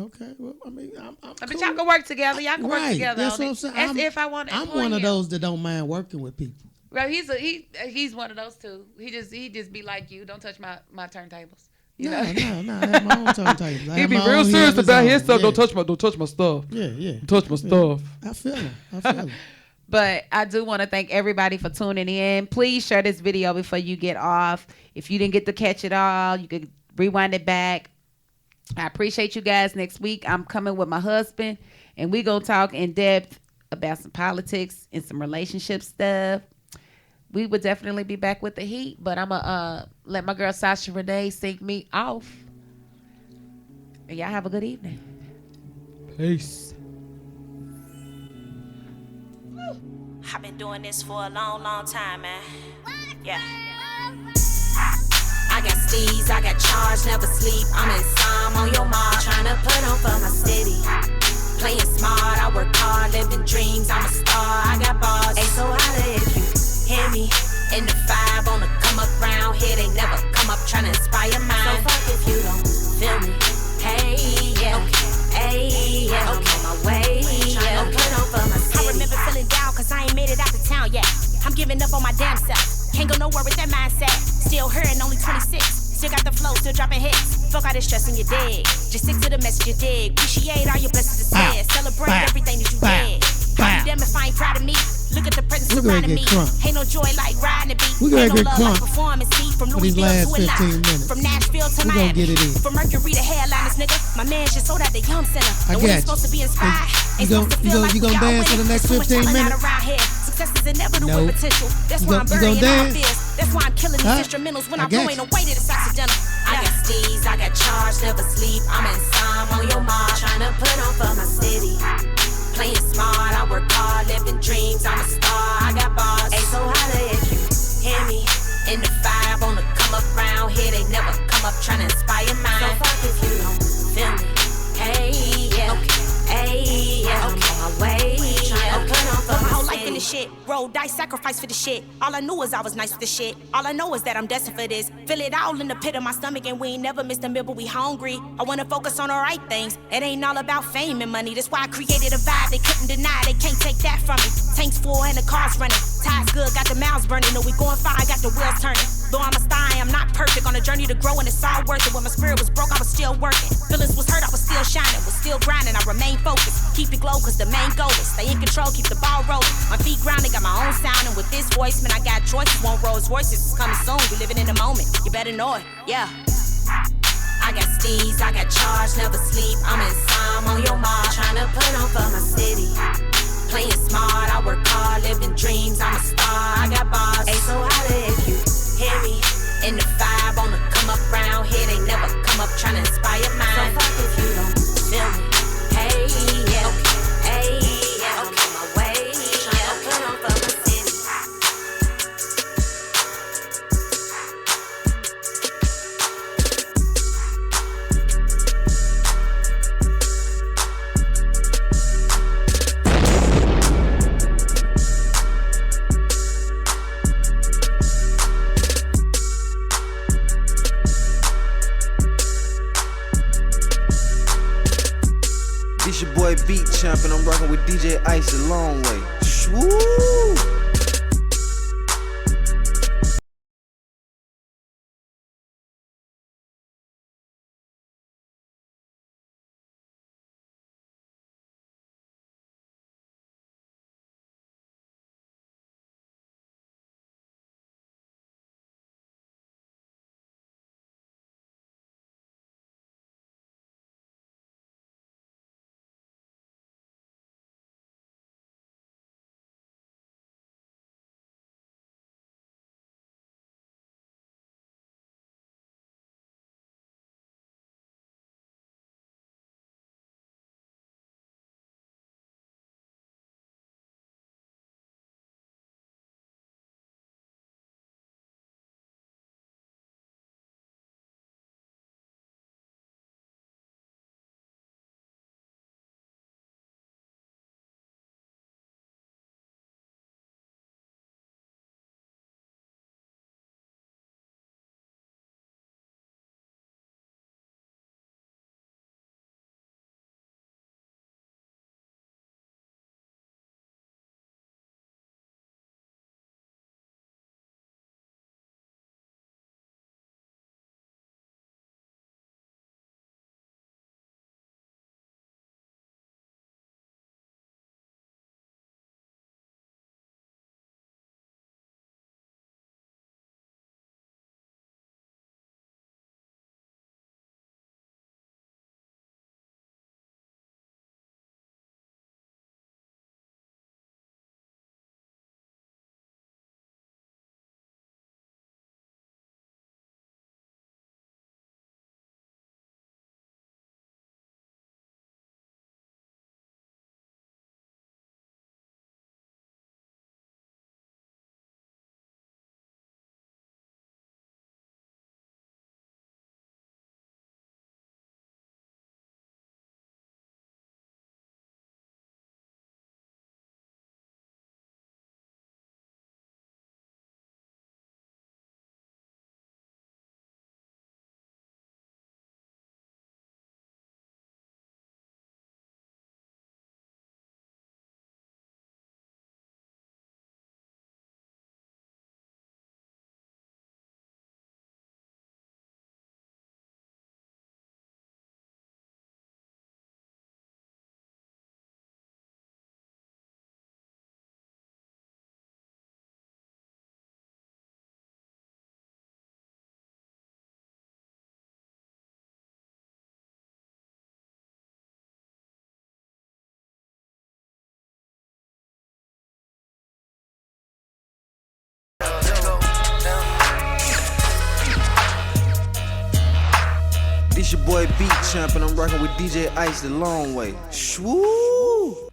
Speaker 4: Okay. Well, I mean, I'm
Speaker 2: But
Speaker 4: cool.
Speaker 2: y'all can work together. Y'all can work
Speaker 4: Right.
Speaker 2: together.
Speaker 4: That's
Speaker 2: on
Speaker 4: what
Speaker 2: it.
Speaker 4: I'm saying.
Speaker 2: As if I want to.
Speaker 4: I'm
Speaker 2: employ
Speaker 4: one of
Speaker 2: him.
Speaker 4: those that don't mind working with people.
Speaker 2: Well, he's one of those too. He just be like you. Don't touch my turntables. You know?
Speaker 4: No. I have my own turntables. I
Speaker 1: He
Speaker 4: have
Speaker 1: be
Speaker 4: my
Speaker 1: real
Speaker 4: own,
Speaker 1: serious
Speaker 4: have
Speaker 1: about
Speaker 4: own.
Speaker 1: his stuff.
Speaker 4: Yeah.
Speaker 1: Don't touch my stuff.
Speaker 4: Yeah.
Speaker 1: Touch my stuff.
Speaker 4: I feel him.
Speaker 2: But I do want to thank everybody for tuning in. Please share this video before you get off. If you didn't get to catch it all, you could rewind it back. I appreciate you guys. Next week, I'm coming with my husband, and we're going to talk in depth about some politics and some relationship stuff. We would definitely be back with the heat, but I'm going to let my girl Sasha Renee sing me off. And y'all have a good evening.
Speaker 1: Peace.
Speaker 3: I've been doing this for a long, long time, man. Yeah. I got steez, I got charge, never sleep. I'm inside, I'm on your mark, tryna put on for my city. Playing smart, I work hard, living dreams. I'm a star, I got bars. Ain't so holla if you hear me. In the 5 on the come up round here, they never come up tryna inspire mine. So fuck if you don't feel me. Hey, yeah. Okay. Hey, yeah. Okay. I'm on my way, yeah. Put on for my city. I remember feeling down cause I ain't made it out of town yet. I'm giving up on my damn self. Can't go nowhere with that mindset. Still her and only 26. Still got the flow, still dropping hits. Fuck all this stress in your dig. Just stick to the message you dig. Appreciate all your blessings to say. Celebrate everything that you did. I'll be damned if I ain't proud of me. Look at the presence surrounding me. Ain't no joy like riding a beat. Ain't no love like performance beat. From Louisville to Atlanta. From Nashville to Miami. From Mercury to headliners, nigga. My man just sold out the Yum Center. And when it's supposed to be inspired, ain't supposed to feel like we all
Speaker 4: dance for the next 15 minutes?
Speaker 3: Success is inevitable with potential. That's why I'm burying all my fears. That's why I'm killing these instrumentals when I'm blowing away that it's accidental. I got steez, I got charge, never sleep. I'm in Psalm on your mom, trying to put on for my city. Playing smart, I work hard, living dreams. I'm a star, I got bars. Hey, so holla if you hear me. In the vibe, wanna come up round here. They never come up trying to inspire mine. So fuck if you don't feel me. Hey, yeah, okay. Hey, yeah, okay. I'm on my way. Trying to put on for my whole life in the shit. Roll dice, sacrifice for the shit. All I knew is I was nice with the shit. All I know is that I'm destined for this. Feel it all in the pit of my stomach, and we ain't never missed a meal, but we hungry. I wanna focus on the right things. It ain't all about fame and money. That's why I created a vibe they couldn't deny. They can't take that from me. Tanks full and the cars running. Tides good, got the mouths burning. No, we going far, I got the wheels turning. Though I'm a star, I am not perfect. On a journey to grow, and it's all worth it. When my spirit was broke, I was still working. Feelings was hurt, I was still shining. Was still grinding, I remain focused. Keep it glow, cause the main goal is stay in control, keep the ball rolling. My feet grounded, got my own sound, and with this voice, man, I got choices. Won't Rolls Royces, it's coming soon. We living in the moment, you better know it, yeah. I got steez, I got charge, never sleep. I'm in Psalm on your mom, trying to put on for my city. Playing smart, I work hard, living dreams. I'm a star, I got bars. Hey, so holla if you hear me. In the vibe, wanna come up round here. They never come up trying to inspire mine. So fuck if you don't feel me. Hey, yeah, okay. Hey, yeah, I'm on my way. Trying to put on for my city.
Speaker 6: It's your boy Beat Champ, and I'm rocking with DJ Ice a long way. Woo! It's your boy Beat Champ, and I'm rocking with DJ Ice the long way. Shwoo!